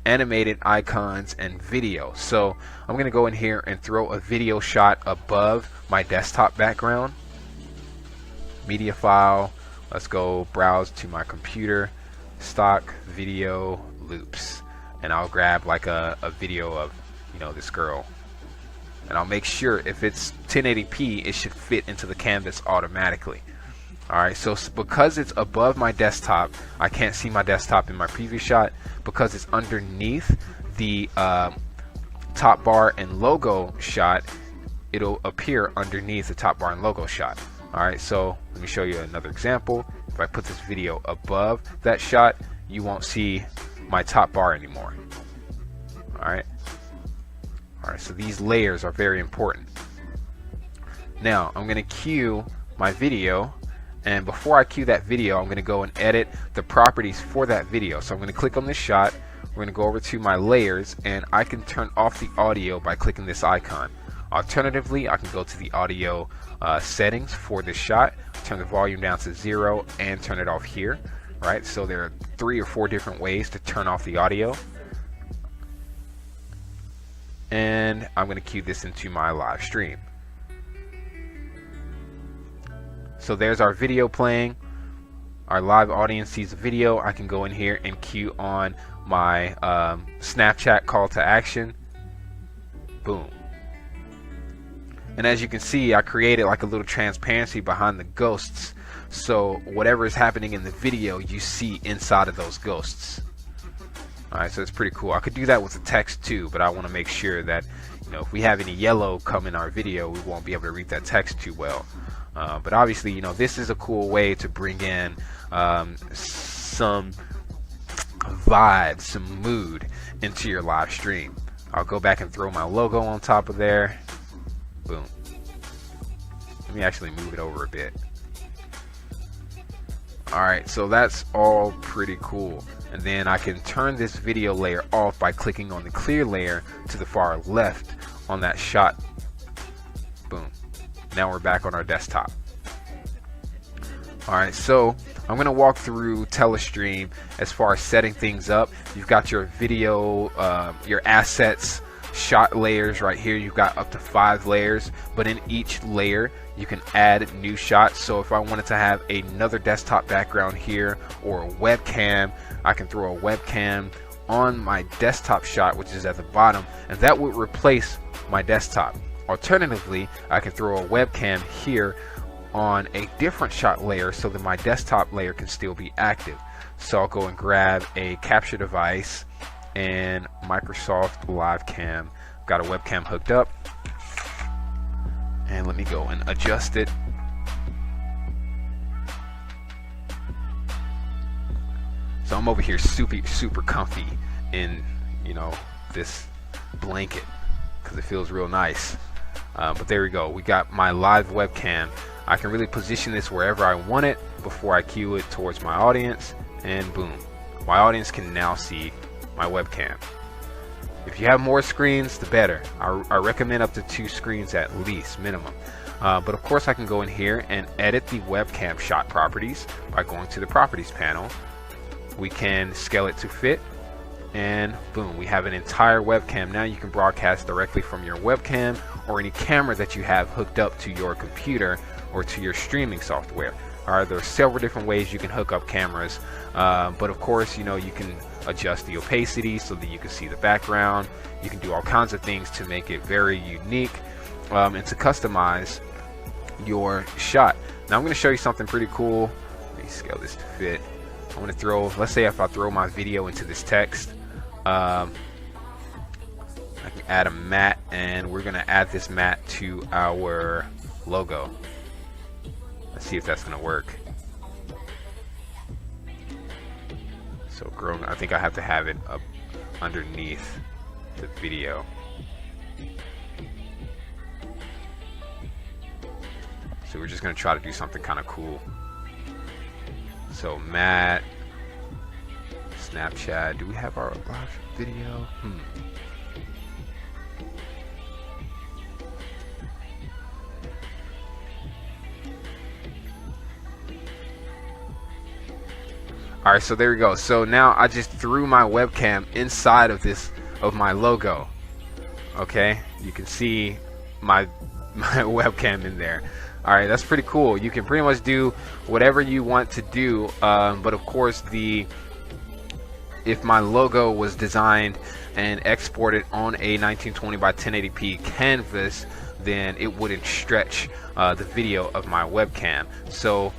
animated icons and video. So I'm going to go in here and throw a video shot above my desktop background. Media file. Let's go browse to my computer. Stock video loops. And I'll grab like a video of, you know, this girl. And I'll make sure if it's 1080p, it should fit into the canvas automatically. Alright, so because it's above my desktop, I can't see my desktop in my previous shot. Because it's underneath the top bar and logo shot, it'll appear underneath the top bar and logo shot. Alright, so let me show you another example. If I put this video above that shot, you won't see my top bar anymore. Alright, so these layers are very important. Now I'm going to cue my video, and before I cue that video, I'm going to go and edit the properties for that video. So I'm going to click on this shot, we're going to go over to my layers, and I can turn off the audio by clicking this icon. Alternatively, I can go to the audio settings for this shot, turn the volume down to 0, and turn it off here. Right, so there are 3 or 4 different ways to turn off the audio. And I'm going to cue this into my live stream. So there's our video playing. Our live audience sees the video. I can go in here and cue on my Snapchat call to action. Boom. And as you can see, I created like a little transparency behind the ghosts, so whatever is happening in the video, you see inside of those ghosts. Alright, so it's pretty cool. I could do that with the text too, but I want to make sure that, you know, if we have any yellow come in our video, we won't be able to read that text too well. But obviously, you know, this is a cool way to bring in some vibe, some mood into your live stream. I'll go back and throw my logo on top of there. Boom. Let me actually move it over a bit. Alright, so that's all pretty cool. And then I can turn this video layer off by clicking on the clear layer to the far left on that shot. Boom. Now we're back on our desktop. Alright, so I'm going to walk through Telestream as far as setting things up. You've got your video, your assets, shot layers right here. You've got up to 5 layers, but in each layer you can add new shots. So if I wanted to have another desktop background here or a webcam, I can throw a webcam on my desktop shot, which is at the bottom, and that would replace my desktop. Alternatively, I can throw a webcam here on a different shot layer so that my desktop layer can still be active. So I'll go and grab a capture device and Microsoft Live Cam. Got a webcam hooked up, and let me go and adjust it. So I'm over here super comfy in, you know, this blanket because it feels real nice. But there we go, we got my live webcam. I can really position this wherever I want it before I cue it towards my audience, and boom, my audience can now see my webcam. If you have more screens, the better. I recommend up to 2 screens at least, minimum. But of course I can go in here and edit the webcam shot properties by going to the properties panel. We can scale it to fit, and boom, we have an entire webcam. Now you can broadcast directly from your webcam or any camera that you have hooked up to your computer or to your streaming software. Alright, there are several different ways you can hook up cameras, but of course, you know, you can adjust the opacity so that you can see the background. You can do all kinds of things to make it very unique, and to customize your shot. Now I'm going to show you something pretty cool. Let me scale this to fit. I'm going to throw, let's say if I throw my video into this text, I can add a matte, and we're going to add this matte to our logo. Let's see if that's going to work. So I think I have to have it up underneath the video. So we're just going to try to do something kind of cool. So Matt, Snapchat, do we have our live video? Alright, so there we go. So now I just threw my webcam inside of my logo. Okay, you can see my webcam in there. Alright, that's pretty cool. You can pretty much do whatever you want to do, but of course if my logo was designed and exported on a 1920 by 1080p canvas, then it wouldn't stretch the video of my webcam. So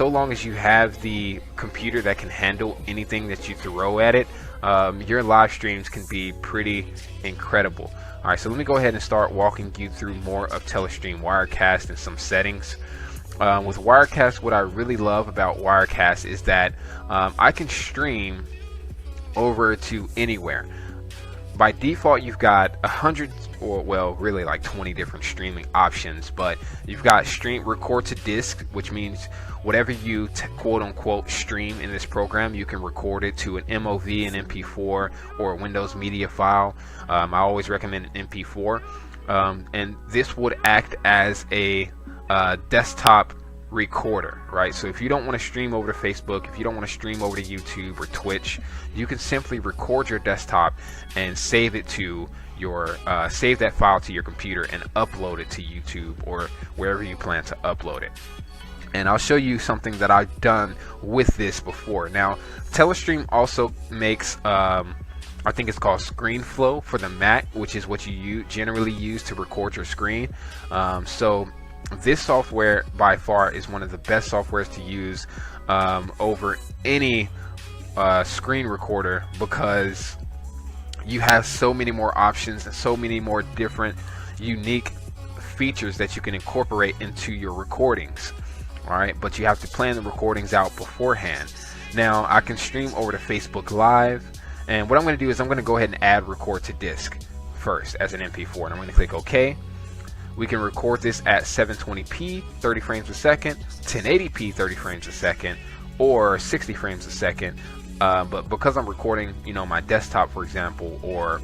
long as you have the computer that can handle anything that you throw at it, your live streams can be pretty incredible. All right, so let me go ahead and start walking you through more of Telestream Wirecast and some settings. With Wirecast, what I really love about Wirecast is that I can stream over to anywhere. By default, you've got 100, or well, really like 20 different streaming options, but you've got stream record to disk, which means whatever you quote unquote stream in this program, you can record it to an MOV, an MP4, or a Windows media file. I always recommend an MP4, and this would act as a desktop recorder, right? So if you don't want to stream over to Facebook, if you don't want to stream over to YouTube or Twitch, you can simply record your desktop and save it to your save that file to your computer and upload it to YouTube or wherever you plan to upload it. And I'll show you something that I've done with this before. Now, Telestream also makes I think it's called ScreenFlow for the Mac, which is what you generally use to record your screen. So this software by far is one of the best softwares to use over any screen recorder, because you have so many more options and so many more different unique features that you can incorporate into your recordings. All right, but you have to plan the recordings out beforehand. Now I can stream over to Facebook Live, and what I'm going to do is I'm going to go ahead and add record to disk first as an MP4, and I'm going to click OK. We can record this at 720p 30 frames a second, 1080p 30 frames a second, or 60 frames a second. But because I'm recording, my desktop, for example, or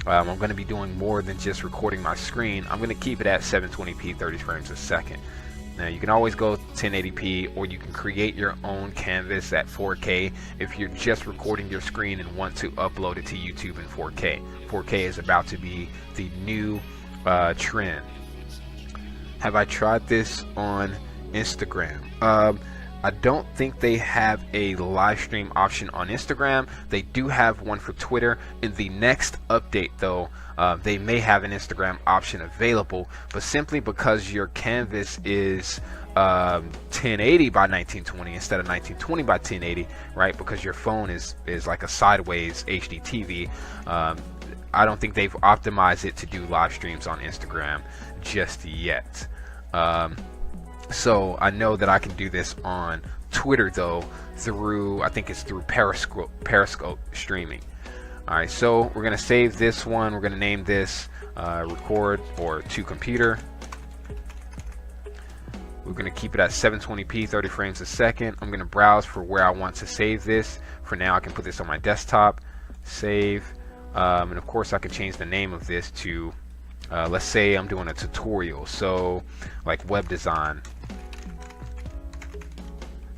I'm going to be doing more than just recording my screen, I'm going to keep it at 720p 30 frames a second. Now you can always go 1080p, or you can create your own canvas at 4K if you're just recording your screen and want to upload it to YouTube in 4K. 4K is about to be the new trend. Have I tried this on Instagram? I don't think they have a live stream option on Instagram. They do have one for Twitter. In the next update though, they may have an Instagram option available, but simply because your canvas is 1080 by 1920 instead of 1920 by 1080, right? Because your phone is like a sideways HD TV. I don't think they've optimized it to do live streams on Instagram just yet. So I know that I can do this on Twitter though, through, I think it's through Periscope streaming. Alright, so we're going to save this one. We're going to name this record or to computer. We're going to keep it at 720p 30 frames a second. I'm going to browse for where I want to save this. For now I can put this on my desktop, save, and of course I can change the name of this to let's say I'm doing a tutorial, so like web design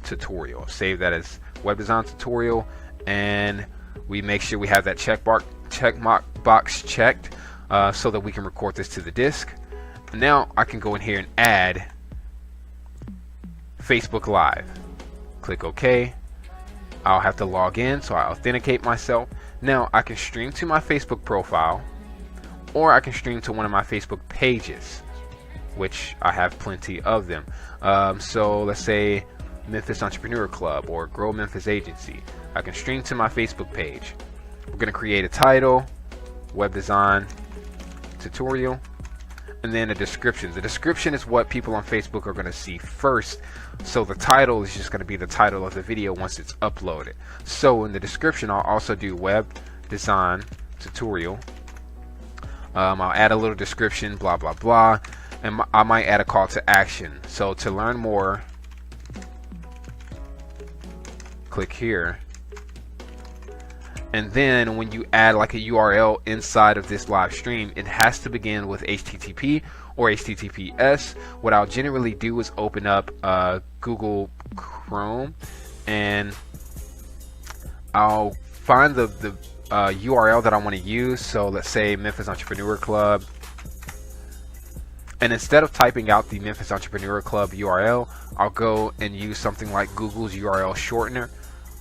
tutorial. Save that as web design tutorial, and we make sure we have that check box checked so that we can record this to the disk. Now I can go in here and add Facebook Live. Click OK. I'll have to log in, so I authenticate myself. Now I can stream to my Facebook profile, or I can stream to one of my Facebook pages, which I have plenty of them. So let's say Memphis Entrepreneur Club or Grow Memphis Agency. I can stream to my Facebook page. We're going to create a title, web design tutorial, and then a description. The description is what people on Facebook are going to see first. So the title is just going to be the title of the video once it's uploaded. So in the description, I'll also do web design tutorial. I'll add a little description, blah blah blah, and I might add a call to action. So to learn more, click here, and then when you add like a URL inside of this live stream, it has to begin with HTTP or HTTPS. What I'll generally do is open up Google Chrome, and I'll find the URL that I want to use. So let's say Memphis Entrepreneur Club, and instead of typing out the Memphis Entrepreneur Club URL, I'll go and use something like Google's URL shortener.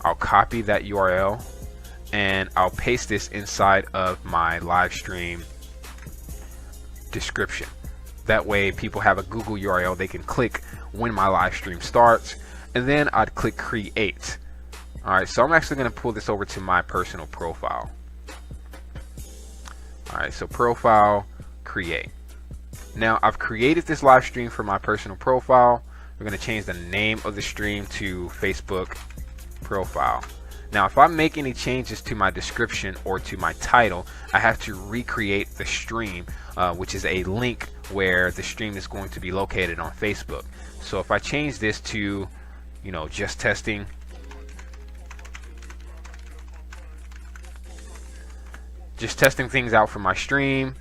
I'll copy that URL and I'll paste this inside of my live stream description. That way people have a Google URL they can click when my live stream starts, and then I'd click create. Alright, so I'm actually going to pull this over to my personal profile. Alright, so profile, create. Now I've created this live stream for my personal profile. We're going to change the name of the stream to Facebook profile. Now if I make any changes to my description or to my title, I have to recreate the stream, which is a link where the stream is going to be located on Facebook. So if I change this to, you know, just testing, things out for my stream,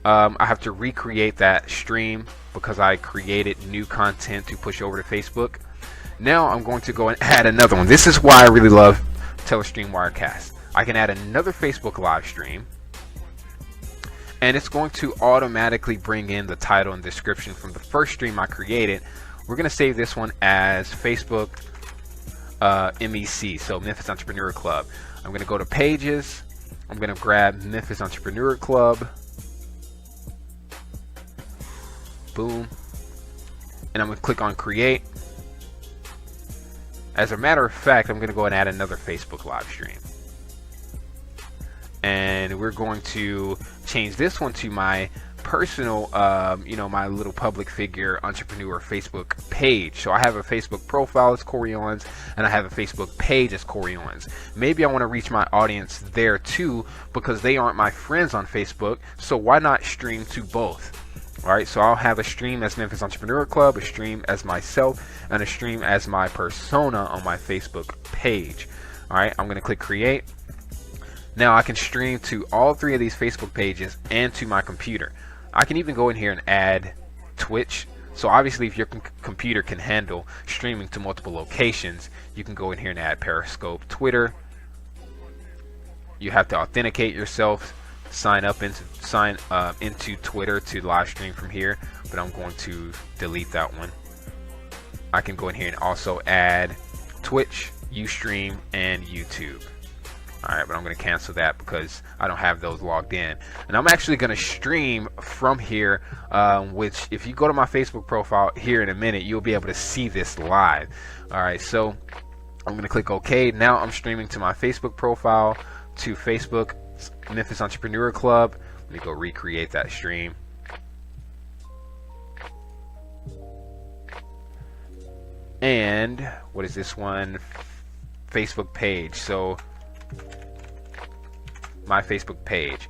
I have to recreate that stream because I created new content to push over to Facebook. Now I'm going to go and add another one. This is why I really love Telestream Wirecast. I can add another Facebook live stream, and it's going to automatically bring in the title and description from the first stream I created. We're going to save this one as Facebook MEC, so Memphis Entrepreneur Club. I'm going to go to pages. I'm going to grab Memphis Entrepreneur Club. Boom. And I'm going to click on create. As a matter of fact, I'm going to go and add another Facebook live stream. And we're going to change this one to my personal, you know, my little public figure entrepreneur Facebook page. So I have a Facebook profile as Corey Owens, and I have a Facebook page as Corey Owens. Maybe I want to reach my audience there too, because they aren't my friends on Facebook. So why not stream to both? All right, so I'll have a stream as Memphis Entrepreneur Club, a stream as myself, and a stream as my persona on my Facebook page. All right, I'm going to click create. Now I can stream to all three of these Facebook pages and to my computer. I can even go in here and add Twitch. So obviously if your computer can handle streaming to multiple locations, you can go in here and add Periscope, Twitter. You have to authenticate yourself, sign into Twitter to live stream from here, but I'm going to delete that one. I can go in here and also add Twitch, Ustream, and YouTube. Alright, but I'm going to cancel that because I don't have those logged in. And I'm actually going to stream from here, which if you go to my Facebook profile here in a minute, you'll be able to see this live. Alright, so I'm going to click OK. Now I'm streaming to my Facebook profile, to Facebook Memphis Entrepreneur Club. Let me go recreate that stream. And what is this one? Facebook page. So my Facebook page,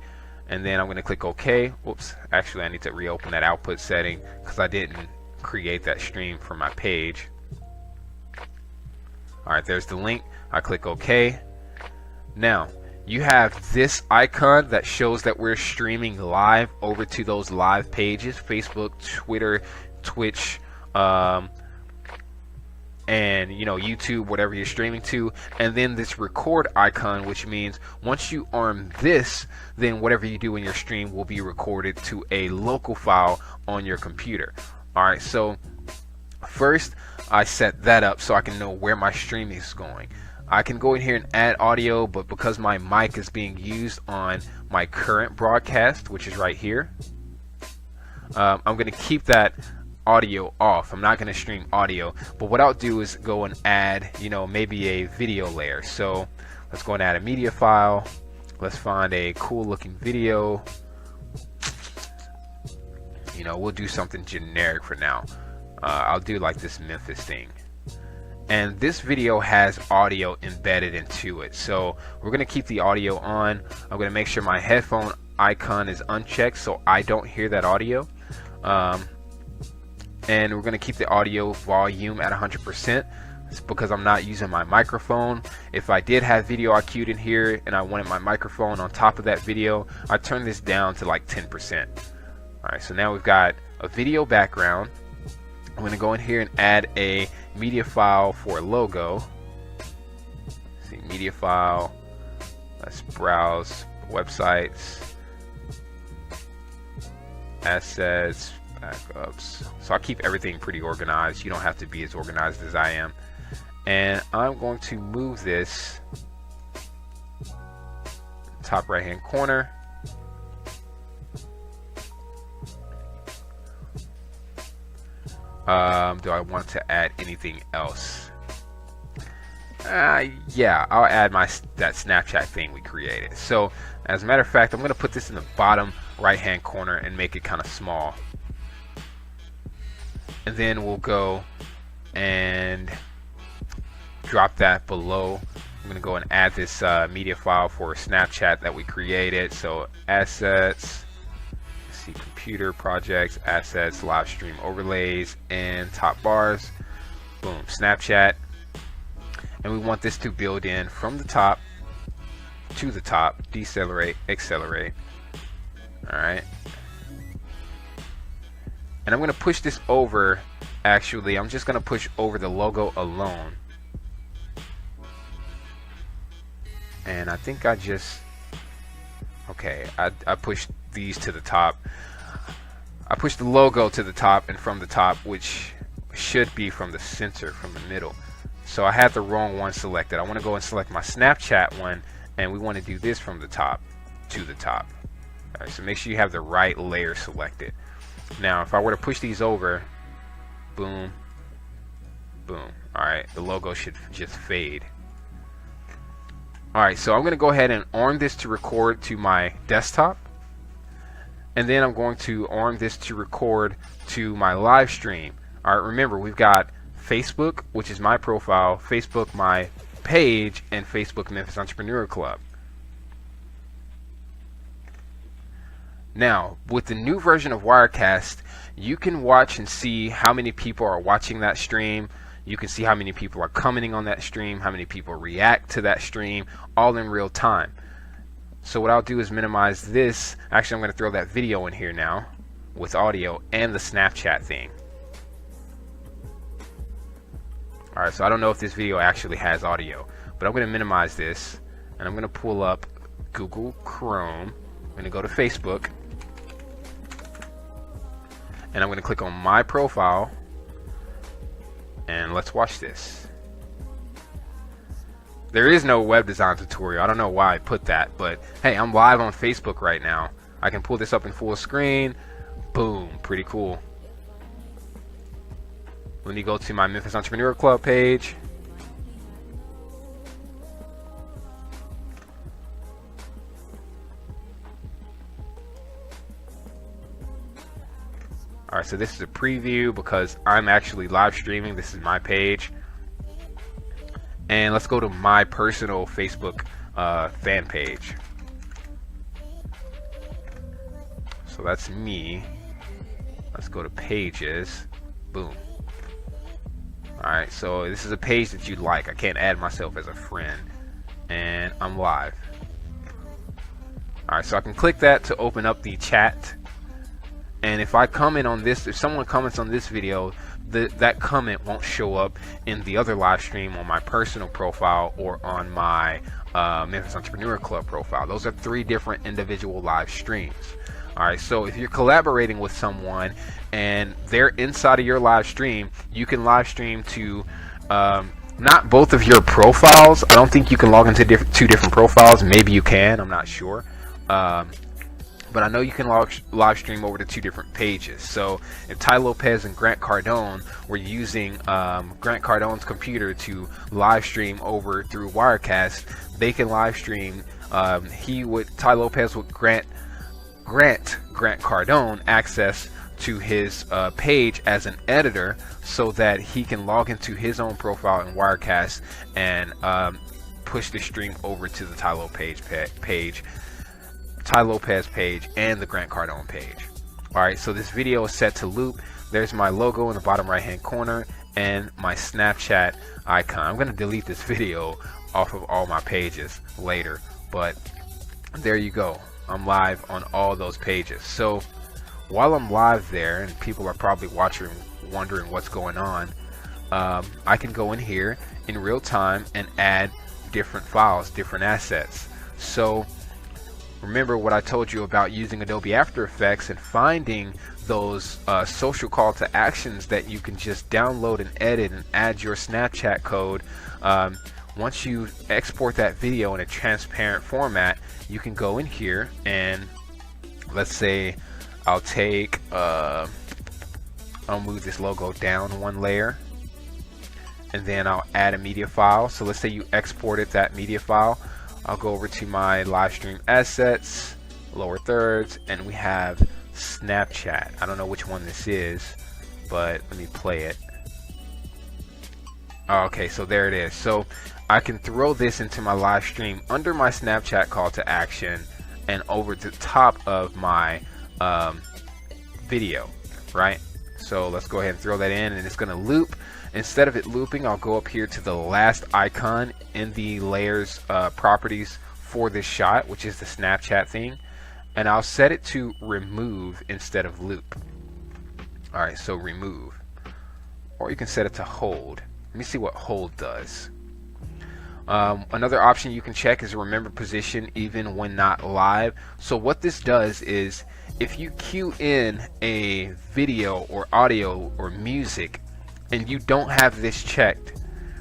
and then I'm going to click OK. Whoops, actually I need to reopen that output setting because I didn't create that stream for my page. Alright, there's the link. I click OK. Now you have this icon that shows that we're streaming live over to those live pages, Facebook, Twitter, Twitch, and you know, YouTube, whatever you're streaming to, and then this record icon, which means once you arm this, then whatever you do in your stream will be recorded to a local file on your computer. Alright, so first I set that up so I can know where my stream is going. I can go in here and add audio, but because my mic is being used on my current broadcast, which is right here, I'm going to keep that audio off. I'm not going to stream audio, but what I'll do is go and add, you know, maybe a video layer. So let's go and add a media file. Let's find a cool looking video. You know, we'll do something generic for now. I'll do like this Memphis thing. And this video has audio embedded into it, so we're going to keep the audio on. I'm going to make sure my headphone icon is unchecked so I don't hear that audio. And we're going to keep the audio volume at 100%. It's because I'm not using my microphone. If I did have video IQ'd in here and I wanted my microphone on top of that video, I'd turn this down to like 10%. Alright, so now we've got a video background. I'm going to go in here and add a media file for a logo. Let's see, media file. Let's browse websites, assets, backups. So I'll keep everything pretty organized. You don't have to be as organized as I am. And I'm going to move this top right hand corner. Do I want to add anything else? Yeah, I'll add that Snapchat thing we created. So as a matter of fact, I'm going to put this in the bottom right hand corner and make it kind of small. And then we'll go and drop that below. I'm going to go and add this media file for Snapchat that we created. So assets, let's see, computer projects, assets, live stream overlays, and top bars. Boom, Snapchat. And we want this to build in from the top to the top, decelerate, accelerate. All right. And I'm going to push this over. Actually, I'm just going to push over the logo alone. And I think I just, okay, I pushed these to the top. I pushed the logo to the top and from the top, which should be from the center, from the middle. So I had the wrong one selected. I want to go and select my Snapchat one, and we want to do this from the top to the top. All right, so make sure you have the right layer selected. Now, if I were to push these over, boom, boom. All right, the logo should just fade. All right, so I'm going to go ahead and arm this to record to my desktop. And then I'm going to arm this to record to my live stream. All right, remember, we've got Facebook, which is my profile, Facebook my page, and Facebook Memphis Entrepreneur Club. Now, with the new version of Wirecast, you can watch and see how many people are watching that stream. You can see how many people are commenting on that stream, how many people react to that stream, all in real time. So what I'll do is minimize this. Actually, I'm going to throw that video in here now with audio and the Snapchat thing. Alright, so I don't know if this video actually has audio, but I'm going to minimize this, and I'm going to pull up Google Chrome. I'm going to go to Facebook, and I'm going to click on my profile, and let's watch this. There is no web design tutorial. I don't know why I put that, but hey, I'm live on Facebook right now. I can pull this up in full screen. Boom, pretty cool. Let me go to my Memphis Entrepreneur Club page. Alright, so this is a preview because I'm actually live streaming. This is my page. And let's go to my personal Facebook fan page. So that's me. Let's go to pages. Boom. Alright, so this is a page that you'd like. I can't add myself as a friend. And I'm live. Alright, so I can click that to open up the chat. And if I comment on this, if someone comments on this video, that comment won't show up in the other live stream on my personal profile or on my Memphis Entrepreneur Club profile. Those are 3 different individual live streams. Alright, so if you're collaborating with someone and they're inside of your live stream, you can live stream to not both of your profiles. I don't think you can log into 2 different profiles. Maybe you can, I'm not sure. But I know you can live stream over to 2 different pages. So if Ty Lopez and Grant Cardone were using Grant Cardone's computer to live stream over through Wirecast, they can live stream. Ty Lopez would grant Grant Cardone access to his page as an editor, so that he can log into his own profile in Wirecast and push the stream over to the Ty Lopez page and the Grant Cardone page. Alright, so this video is set to loop. There's my logo in the bottom right hand corner and my Snapchat icon. I'm going to delete this video off of all my pages later, but there you go. I'm live on all those pages. So while I'm live there and people are probably watching, wondering what's going on, I can go in here in real time and add different files, different assets. So remember what I told you about using Adobe After Effects and finding those social call to actions that you can just download and edit and add your Snapchat code. Once you export that video in a transparent format, you can go in here and let's say I'll take I'll move this logo down 1 layer, and then I'll add a media file. So let's say you exported that media file. I'll go over to my live stream assets, lower thirds, and we have Snapchat. I don't know which one this is, but let me play it. Okay, so there it is. So I can throw this into my live stream under my Snapchat call to action and over the top of my video, right? So let's go ahead and throw that in, and it's going to loop. Instead of it looping, I'll go up here to the last icon in the layers properties for this shot, which is the Snapchat thing, and I'll set it to remove instead of loop. Alright, so remove. Or you can set it to hold. Let me see what hold does. Another option you can check is remember position even when not live. So what this does is if you cue in a video or audio or music and you don't have this checked,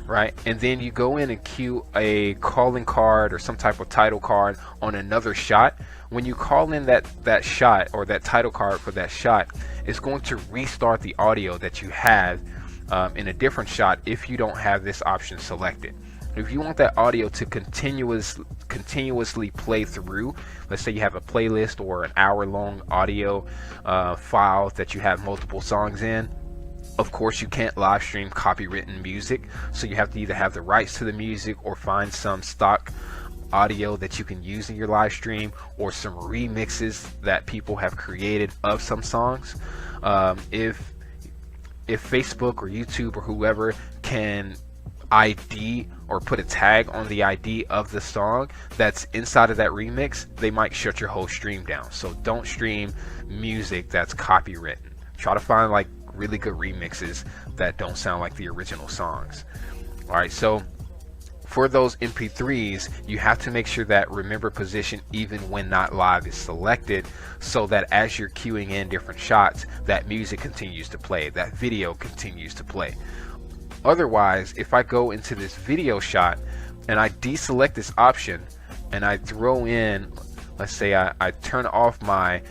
right, and then you go in and cue a calling card or some type of title card on another shot, when you call in that shot or that title card for that shot, it's going to restart the audio that you have in a different shot if you don't have this option selected. If you want that audio to continuously play through, let's say you have a playlist or an hour-long audio file that you have multiple songs in, of course you can't live stream copywritten music, so you have to either have the rights to the music or find some stock audio that you can use in your live stream, or some remixes that people have created of some songs. If Facebook or YouTube or whoever can ID or put a tag on the ID of the song that's inside of that remix, they might shut your whole stream down. So don't stream music that's copywritten. Try to find like really good remixes that don't sound like the original songs. Alright, so for those MP3s, you have to make sure that remember position even when not live is selected, so that as you're queuing in different shots, that music continues to play, that video continues to play. Otherwise, if I go into this video shot and I deselect this option and I throw in, let's say I turn off my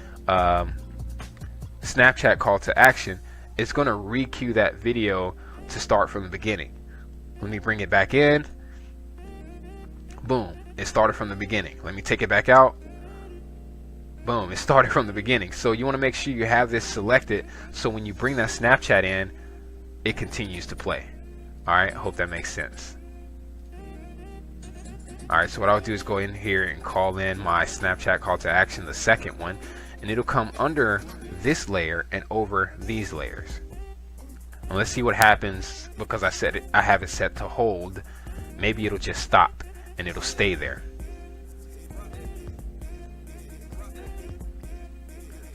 Snapchat call to action, it's going to re-cue that video to start from the beginning. Let me bring it back in. Boom, it started from the beginning. Let me take it back out. Boom, it started from the beginning. So you want to make sure you have this selected, so when you bring that Snapchat in, it continues to play. Alright, hope that makes sense. Alright, so what I'll do is go in here and call in my Snapchat call to action, the second one, and it'll come under this layer and over these layers. And let's see what happens, because I have it set to hold. Maybe it'll just stop and it'll stay there.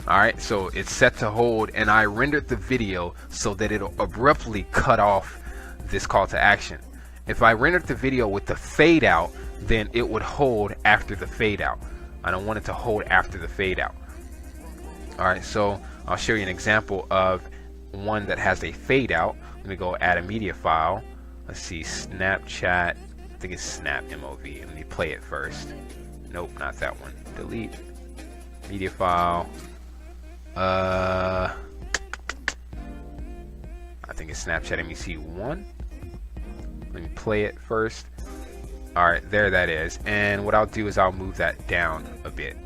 Alright, so it's set to hold, and I rendered the video so that it'll abruptly cut off this call to action. If I rendered the video with the fade out, then it would hold after the fade out. I don't want it to hold after the fade out. Alright, so I'll show you an example of one that has a fade out. Let me go add a media file. Let's see, Snapchat, I think it's Snap MOV. Let me play it first. Nope, not that one. Delete. Media file. I think it's Snapchat MEC1. Let me play it first. Alright, there that is. And what I'll do is I'll move that down a bit.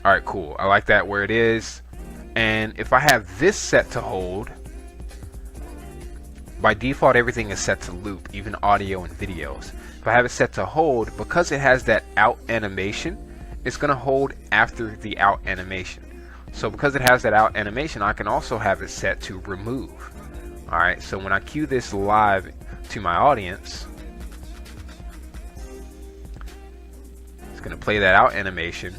Alright, cool. I like that where it is. And if I have this set to hold, by default everything is set to loop, even audio and videos. If I have it set to hold, because it has that out animation, it's going to hold after the out animation. So because it has that out animation, I can also have it set to remove. Alright, so when I cue this live to my audience, it's going to play that out animation,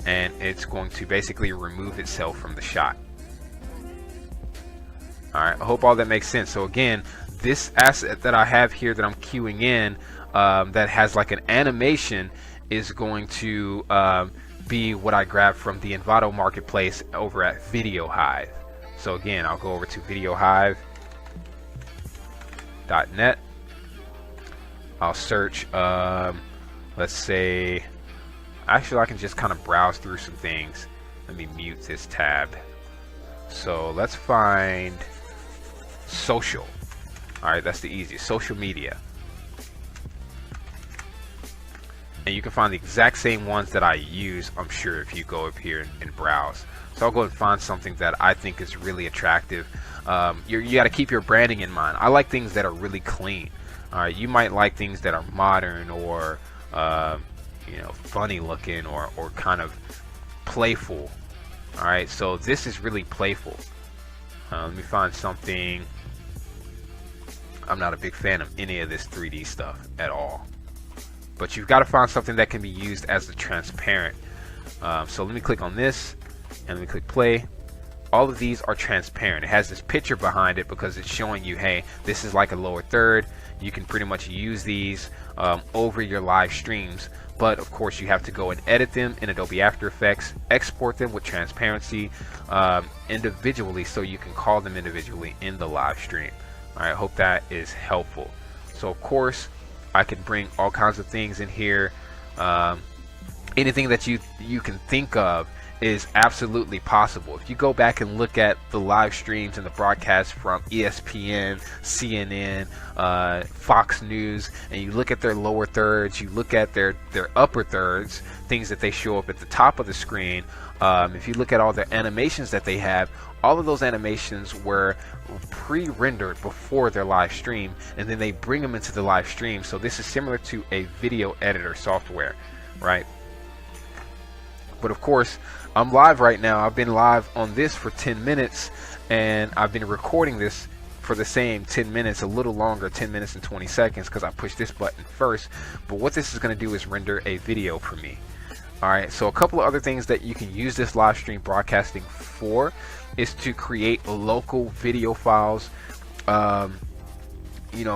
and it's going to basically remove itself from the shot. Alright, I hope all that makes sense. So again, this asset that I have here that I'm queuing in, that has like an animation, is going to be what I grabbed from the Envato marketplace over at Video Hive. So again, I'll go over to videohive.net. I'll search, let's say, actually I can just kind of browse through some things. Let me mute this tab. So let's find social. All right, that's the easiest. Social media. And you can find the exact same ones that I use, I'm sure, if you go up here and browse. So I'll go and find something that I think is really attractive. You got to keep your branding in mind. I like things that are really clean. All right, you might like things that are modern or funny looking or kind of playful. All right, so this is really playful. Let me find something. I'm not a big fan of any of this 3D stuff at all. But you've got to find something that can be used as the transparent. So let me click on this and let me click play. All of these are transparent. It has this picture behind it because it's showing you, hey, this is like a lower third. You can pretty much use these over your live streams. But of course you have to go and edit them in Adobe After Effects, export them with transparency individually so you can call them individually in the live stream. All right, I hope that is helpful. So of course I can bring all kinds of things in here. Anything that you can think of is absolutely possible. If you go back and look at the live streams and the broadcasts from ESPN, CNN, Fox News, and you look at their lower thirds, you look at their upper thirds, things that they show up at the top of the screen. If you look at all the animations that they have, all of those animations were pre-rendered before their live stream, and then they bring them into the live stream. So this is similar to a video editor software, right? But of course, I'm live right now. I've been live on this for 10 minutes, and I've been recording this for the same 10 minutes, a little longer, 10 minutes and 20 seconds, because I pushed this button first. But what this is going to do is render a video for me. All right, so a couple of other things that you can use this live stream broadcasting for is to create local video files,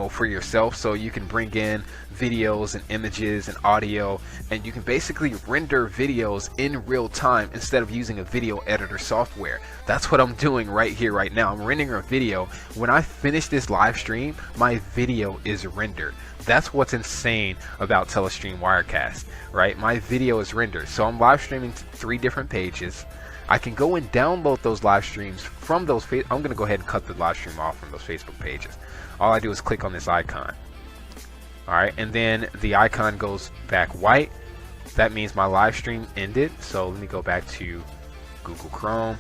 for yourself. So you can bring in videos and images and audio, and you can basically render videos in real time instead of using a video editor software. That's what I'm doing right here, right now. I'm rendering a video. When I finish this live stream, my video is rendered. That's what's insane about Telestream Wirecast, right? My video is rendered. So I'm live streaming to 3 different pages. I can go and download those live streams from those. I'm going to go ahead and cut the live stream off from those Facebook pages. All I do is click on this icon. All right, and then the icon goes back white. That means my live stream ended. So let me go back to Google Chrome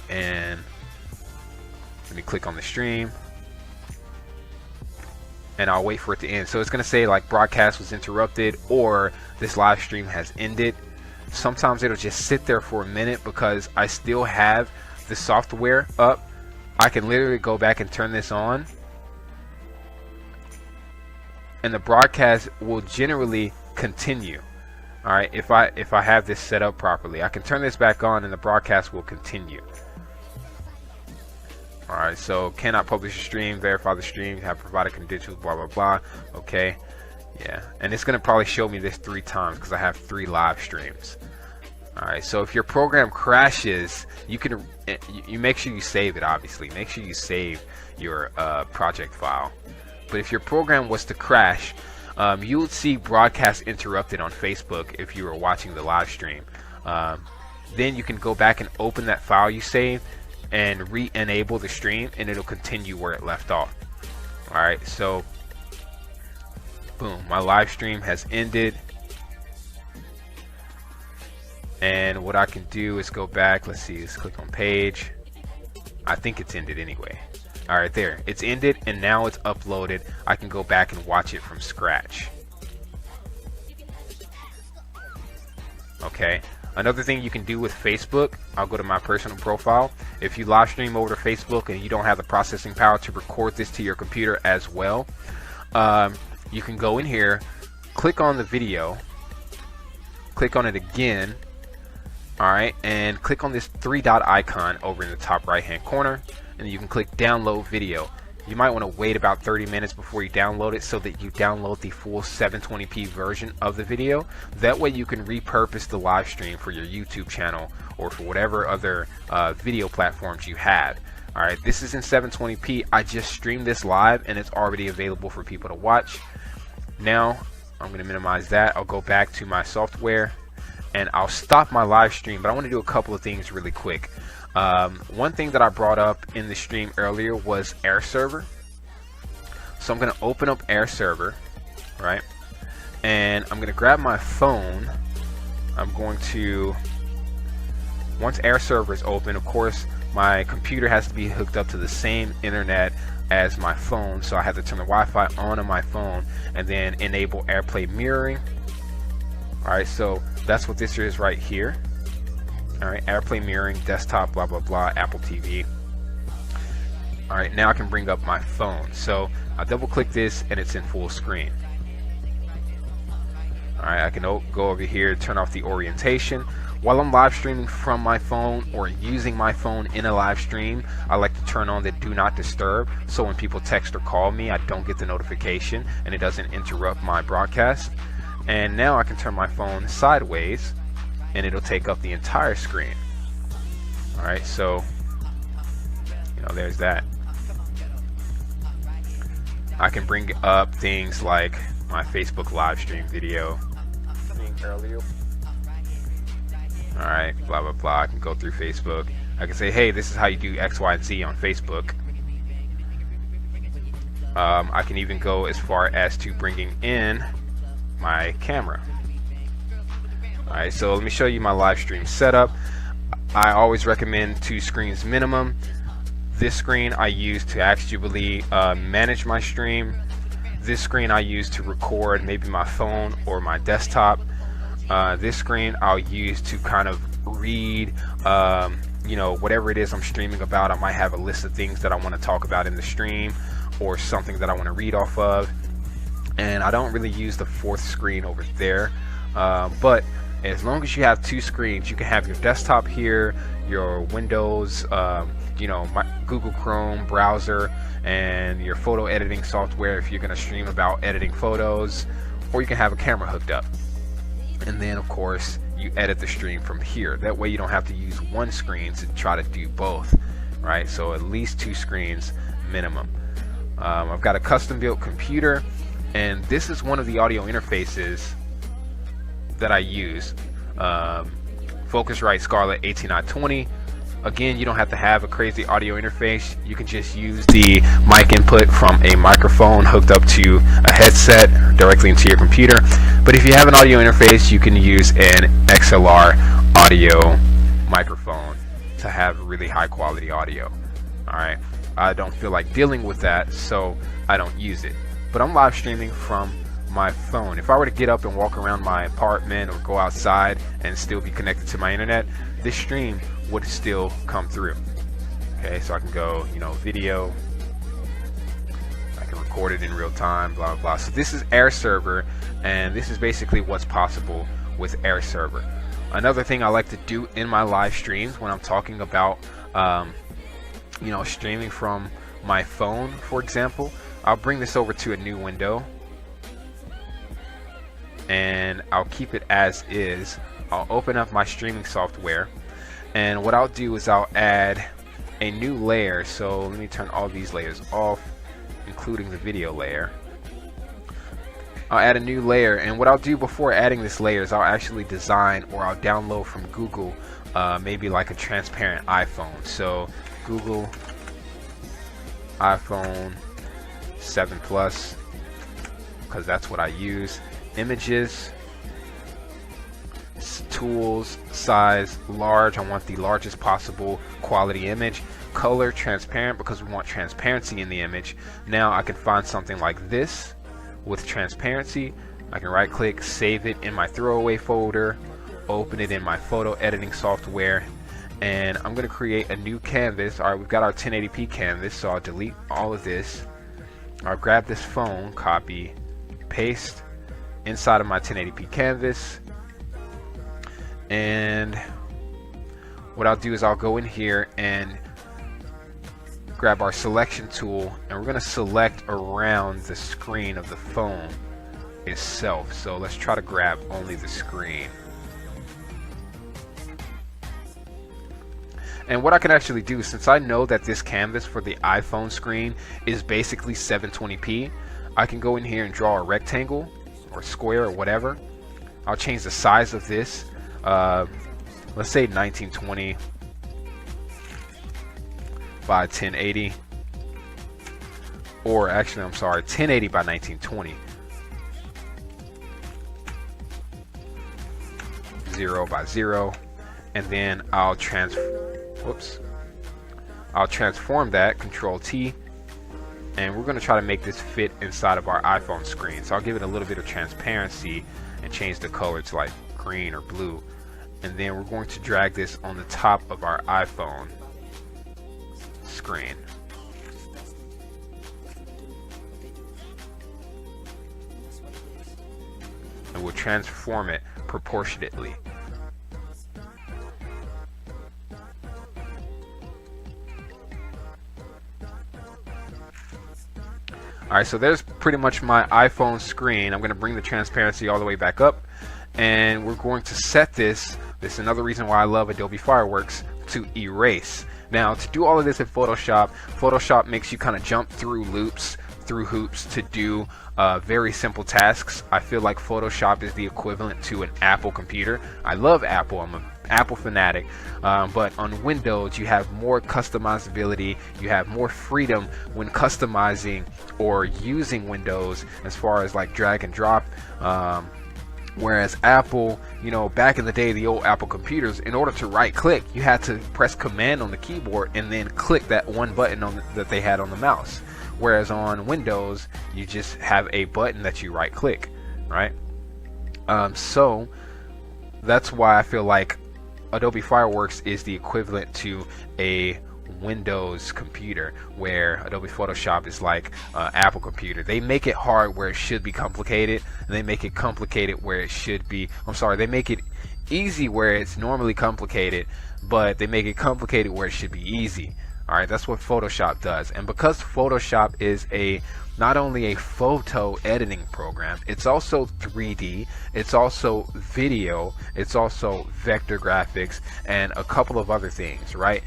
and let me click on the stream, and I'll wait for it to end. So it's going to say like broadcast was interrupted or this live stream has ended. Sometimes it'll just sit there for a minute because I still have the software up. I can literally go back and turn this on, and the broadcast will generally continue. All right, if I have this set up properly, I can turn this back on and the broadcast will continue. All right, so cannot publish a stream, verify the stream, have provided credentials, blah blah blah. Okay, yeah, and it's gonna probably show me this 3 times because I have 3 live streams. All right, so if your program crashes, you can you make sure you save it. Obviously, make sure you save your project file. But if your program was to crash, you would see broadcast interrupted on Facebook if you were watching the live stream. Then you can go back and open that file you saved and re-enable the stream, and it'll continue where it left off. All right, so boom, my live stream has ended. And what I can do is go back. Let's see, let's click on page. I think it's ended anyway. All right, there, it's ended, and now it's uploaded. I can go back and watch it from scratch. Okay, another thing you can do with Facebook, I'll go to my personal profile. If you live stream over to Facebook and you don't have the processing power to record this to your computer as well, you can go in here, click on the video, click on it again. All right, and click on this 3-dot icon over in the top right hand corner, and you can click download video. You might want to wait about 30 minutes before you download it so that you download the full 720p version of the video. That way you can repurpose the live stream for your YouTube channel or for whatever other video platforms you have. All right, this is in 720p. I just streamed this live and it's already available for people to watch. Now I'm going to minimize that. I'll go back to my software and I'll stop my live stream, but I want to do a couple of things really quick. One thing that I brought up in the stream earlier was Air Server. So I'm going to open up Air Server, right? And I'm going to grab my phone. I'm going to, once Air Server is open, of course, my computer has to be hooked up to the same internet as my phone. So I have to turn the Wi-Fi on my phone and then enable AirPlay mirroring. All right, so that's what this is right here. All right, AirPlay mirroring, desktop, blah, blah, blah, Apple TV. All right, now I can bring up my phone. So I double click this and it's in full screen. All right, I can go over here, turn off the orientation. While I'm live streaming from my phone or using my phone in a live stream, I like to turn on the do not disturb, so when people text or call me, I don't get the notification and it doesn't interrupt my broadcast. And now I can turn my phone sideways and it'll take up the entire screen. All right, so there's that. I can bring up things like my Facebook live stream video earlier. All right, blah, blah, blah. I can go through Facebook. I can say, hey, this is how you do X, Y, and Z on Facebook. I can even go as far as to bringing in my camera. All right, so let me show you my live stream setup. I always recommend 2 screens minimum. This screen I use to actually manage my stream. This screen I use to record maybe my phone or my desktop. This screen I'll use to kind of read, whatever it is I'm streaming about. I might have a list of things that I want to talk about in the stream or something that I want to read off of. And I don't really use the 4th screen over there. But as long as you have 2 screens, you can have your desktop here, your Windows, my Google Chrome browser, and your photo editing software if you're going to stream about editing photos, or you can have a camera hooked up. And then of course you edit the stream from here. That way you don't have to use 1 screen to try to do both, right? So at least 2 screens minimum. I've got a custom built computer, and this is one of the audio interfaces that I use. Focusrite Scarlett 18920. Again, you don't have to have a crazy audio interface. You can just use the mic input from a microphone hooked up to a headset directly into your computer. But if you have an audio interface, you can use an XLR audio microphone to have really high quality audio. All right, I don't feel like dealing with that, so I don't use it. But I'm live streaming from my phone. If I were to get up and walk around my apartment or go outside and still be connected to my internet, this stream would still come through. Okay, so I can go, video, I can record it in real time, blah, blah, blah. So this is Air Server, and this is basically what's possible with Air Server. Another thing I like to do in my live streams when I'm talking about, streaming from my phone, for example, I'll bring this over to a new window, and I'll keep it as is. I'll open up my streaming software, and what I'll do is I'll add a new layer. So let me turn all these layers off, including the video layer. I'll add a new layer, and what I'll do before adding this layer is I'll actually design, or I'll download from Google, maybe like a transparent iPhone. So Google iPhone 7 Plus, because that's what I use. Images, tools, size, large. I want the largest possible quality image. Color, transparent, because we want transparency in the image. Now I can find something like this with transparency. I can right click, save it in my throwaway folder, open it in my photo editing software, and I'm going to create a new canvas. Alright, we've got our 1080p canvas, so I'll delete all of this. I'll grab this phone, copy, paste inside of my 1080p canvas, and what I'll do is I'll go in here and grab our selection tool, and we're going to select around the screen of the phone itself. So let's try to grab only the screen. And what I can actually do, since I know that this canvas for the iPhone screen is basically 720p, I can go in here and draw a rectangle or square or whatever. I'll change the size of this. let's say 1920 by 1080, or actually I'm sorry, 1080 by 1920, 0 by 0, and then I'll transform that, Control T, and we're going to try to make this fit inside of our iPhone screen. So I'll give it a little bit of transparency and change the color to like green or blue, and then we're going to drag this on the top of our iPhone screen. And we'll transform it proportionately. Alright, so there's pretty much my iPhone screen. I'm going to bring the transparency all the way back up, and we're going to set this is another reason why I love Adobe Fireworks, to erase. Now, to do all of this in Photoshop makes you kind of jump through hoops to do very simple tasks. I feel like Photoshop is the equivalent to an Apple computer. I love Apple. I'm an Apple fanatic, but on Windows you have more customizability, you have more freedom when customizing or using Windows as far as like drag and drop, whereas Apple, you know, back in the day, the old Apple computers, in order to right click you had to press Command on the keyboard and then click that one button that they had on the mouse, whereas on Windows you just have a button that you right click, right? So that's why I feel like Adobe Fireworks is the equivalent to a Windows computer, where Adobe Photoshop is like Apple computer. They make it hard where it should be complicated, and they make it complicated where it should be, they make it easy where it's normally complicated, but they make it complicated where it should be easy. Alright, that's what Photoshop does. And because Photoshop is not only a photo editing program, it's also 3D, it's also video, it's also vector graphics, and a couple of other things, right?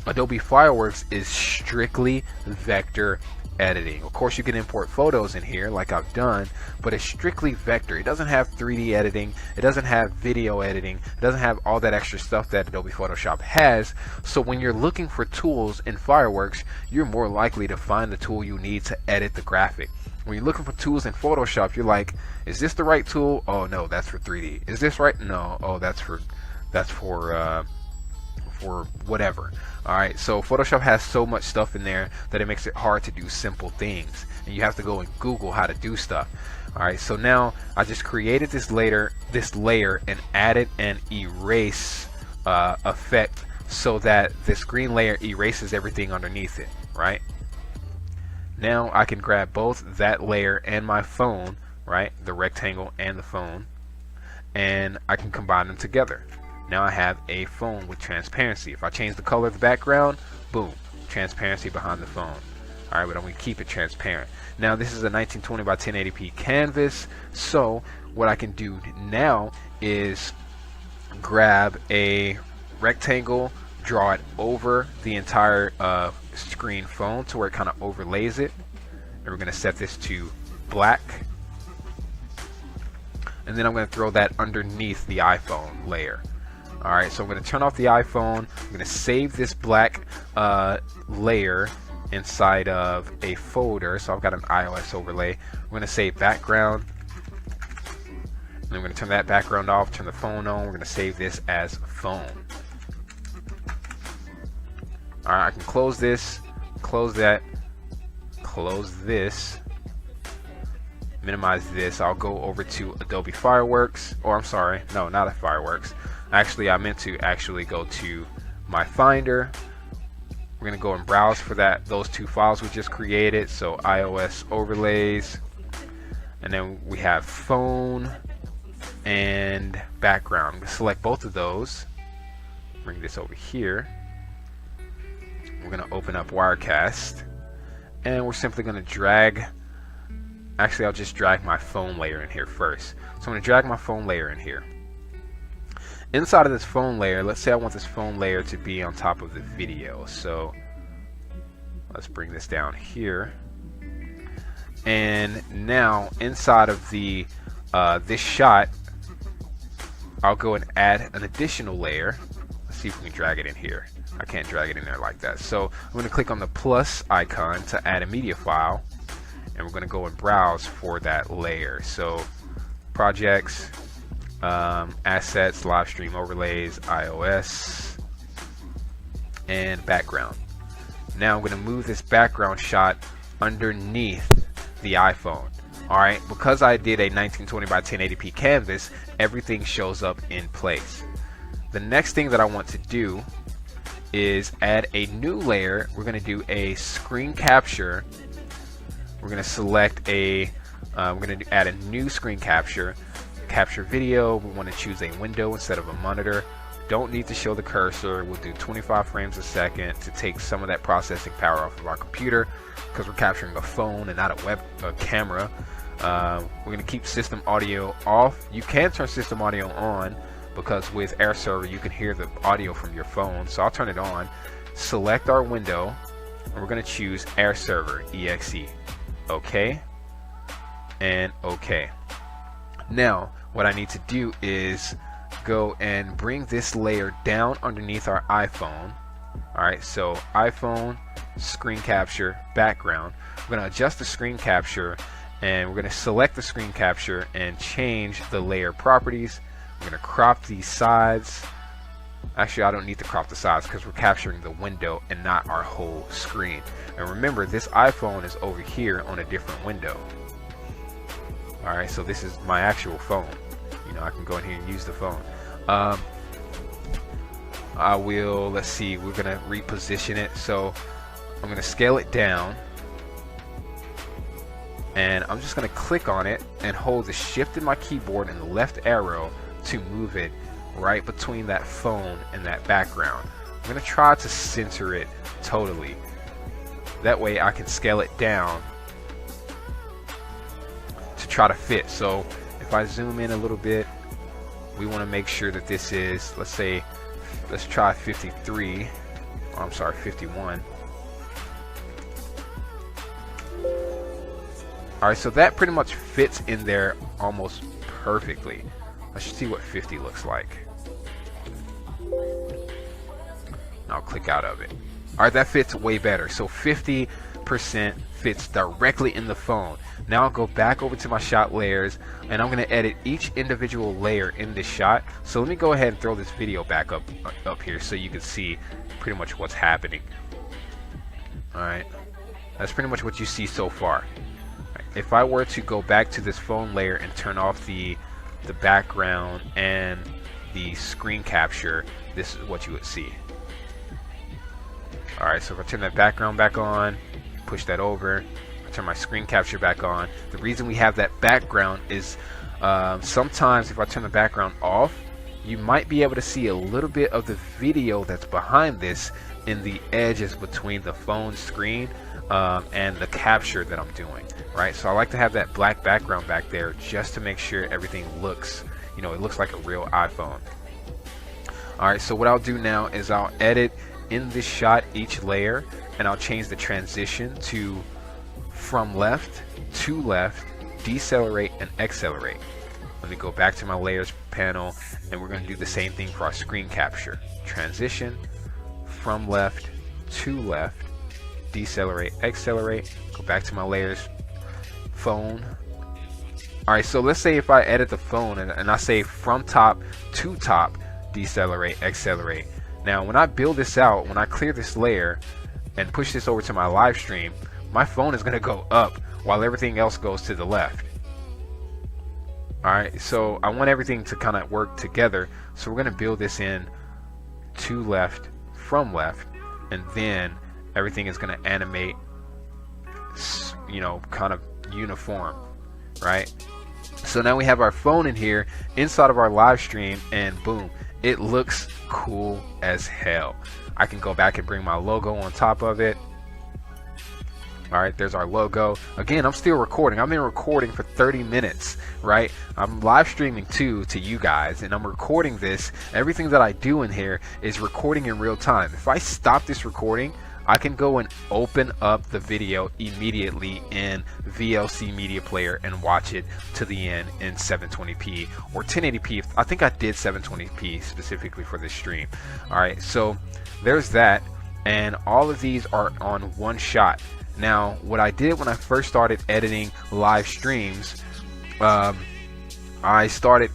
Adobe Fireworks is strictly vector editing. Of course you can import photos in here like I've done, but it's strictly vector. It doesn't have 3D editing, it doesn't have video editing, it doesn't have all that extra stuff that Adobe Photoshop has. So when you're looking for tools in Fireworks, you're more likely to find the tool you need to edit the graphic. When you're looking for tools in Photoshop, you're like, is this the right tool? Oh no, that's for 3D. Is this right? No. Oh, that's for whatever. Alright, so Photoshop has so much stuff in there that it makes it hard to do simple things, and you have to go and Google how to do stuff. Alright, so now I just created this layer and added an erase effect so that this green layer erases everything underneath it, right? Now I can grab both that layer and my phone, right, the rectangle and the phone, and I can combine them together. Now I have a phone with transparency. If I change the color of the background, boom, transparency behind the phone. Alright, but I'm going to keep it transparent. Now this is a 1920 by 1080p canvas, so what I can do now is grab a rectangle, draw it over the entire screen phone to where it kind of overlays it, and we're going to set this to black, and then I'm going to throw that underneath the iPhone layer. Alright, so I'm going to turn off the iPhone. I'm going to save this black layer inside of a folder. So I've got an iOS overlay. I'm going to save background. And I'm going to turn that background off, turn the phone on. We're going to save this as phone. Alright, I can close this, close that, close this, minimize this. I'll go over to Adobe Fireworks, or I'm sorry, no, not a Fireworks. Actually, I meant to actually go to my Finder. We're gonna go and browse for those two files we just created. So iOS overlays, and then we have phone and background. We'll select both of those. Bring this over here. We're gonna open up Wirecast, and we're simply gonna drag. Actually, I'll just drag my phone layer in here first. So I'm gonna drag my phone layer in here. Inside of this phone layer, let's say I want this phone layer to be on top of the video. So let's bring this down here. And now inside of the this shot, I'll go and add an additional layer. Let's see if we can drag it in here. I can't drag it in there like that. So I'm going to click on the plus icon to add a media file, and we're going to go and browse for that layer. So projects, assets, live stream overlays, iOS, and background. Now I'm going to move this background shot underneath the iPhone. Alright, because I did a 1920 by 1080p canvas, everything shows up in place. The next thing that I want to do is add a new layer. We're going to do a screen capture. We're going to select a, we're going to add a new screen capture video. We want to choose a window instead of a monitor. Don't need to show the cursor. We'll do 25 frames a second to take some of that processing power off of our computer, because we're capturing a phone and not a camera. We're going to keep system audio off. You can turn system audio on, because with Air Server you can hear the audio from your phone. So I'll turn it on. Select our window, and we're going to choose Air Server exe. OK and OK. Now what I need to do is go and bring this layer down underneath our iPhone. Alright, so iPhone, screen capture, background. We're going to adjust the screen capture, and we're going to select the screen capture and change the layer properties. We're going to crop these sides. Actually, I don't need to crop the sides because we're capturing the window and not our whole screen. And remember, this iPhone is over here on a different window. Alright, so this is my actual phone. You know, I can go in here and use the phone. I will, let's see, we're going to reposition it. So I'm going to scale it down, and I'm just going to click on it and hold the shift in my keyboard and the left arrow to move it right between that phone and that background. I'm going to try to center it totally. That way I can scale it down to try to fit. So if I zoom in a little bit, we want to make sure that this is, let's say, let's try 53. Oh, I'm sorry, 51. Alright, so that pretty much fits in there almost perfectly. Let's see what 50 looks like. I'll click out of it. Alright, that fits way better. So 50% fits directly in the phone. Now I'll go back over to my shot layers, and I'm going to edit each individual layer in this shot. So let me go ahead and throw this video back up here so you can see pretty much what's happening. Alright, that's pretty much what you see so far. If I were to go back to this phone layer and turn off the background and the screen capture, this is what you would see. Alright, so if I turn that background back on, push that over, I turn my screen capture back on. The reason we have that background is sometimes if I turn the background off, you might be able to see a little bit of the video that's behind this in the edges between the phone screen and the capture that I'm doing, right? So I like to have that black background back there just to make sure everything looks, you know, it looks like a real iPhone. Alright, so what I'll do now is I'll edit in this shot each layer, and I'll change the transition to from left to left, decelerate and accelerate. Let me go back to my layers panel, and we're going to do the same thing for our screen capture. Transition from left to left, decelerate, accelerate. Go back to my layers, phone. Alright, so let's say if I edit the phone and I say from top to top, decelerate, accelerate. Now when I build this out, when I clear this layer and push this over to my live stream, my phone is going to go up while everything else goes to the left. Alright, so I want everything to kind of work together, so we're going to build this in to left, from left, and then everything is going to animate, you know, kind of uniform, right? So now we have our phone in here inside of our live stream, and boom, it looks cool as hell. I can go back and bring my logo on top of it. Alright, there's our logo. Again, I'm still recording. I've been recording for 30 minutes, right? I'm live streaming too to you guys, and I'm recording this. Everything that I do in here is recording in real time. If I stop this recording, I can go and open up the video immediately in VLC Media Player and watch it to the end in 720p or 1080p. I think I did 720p specifically for this stream. Alright, so there's that, and all of these are on one shot. Now, what I did when I first started editing live streams, I started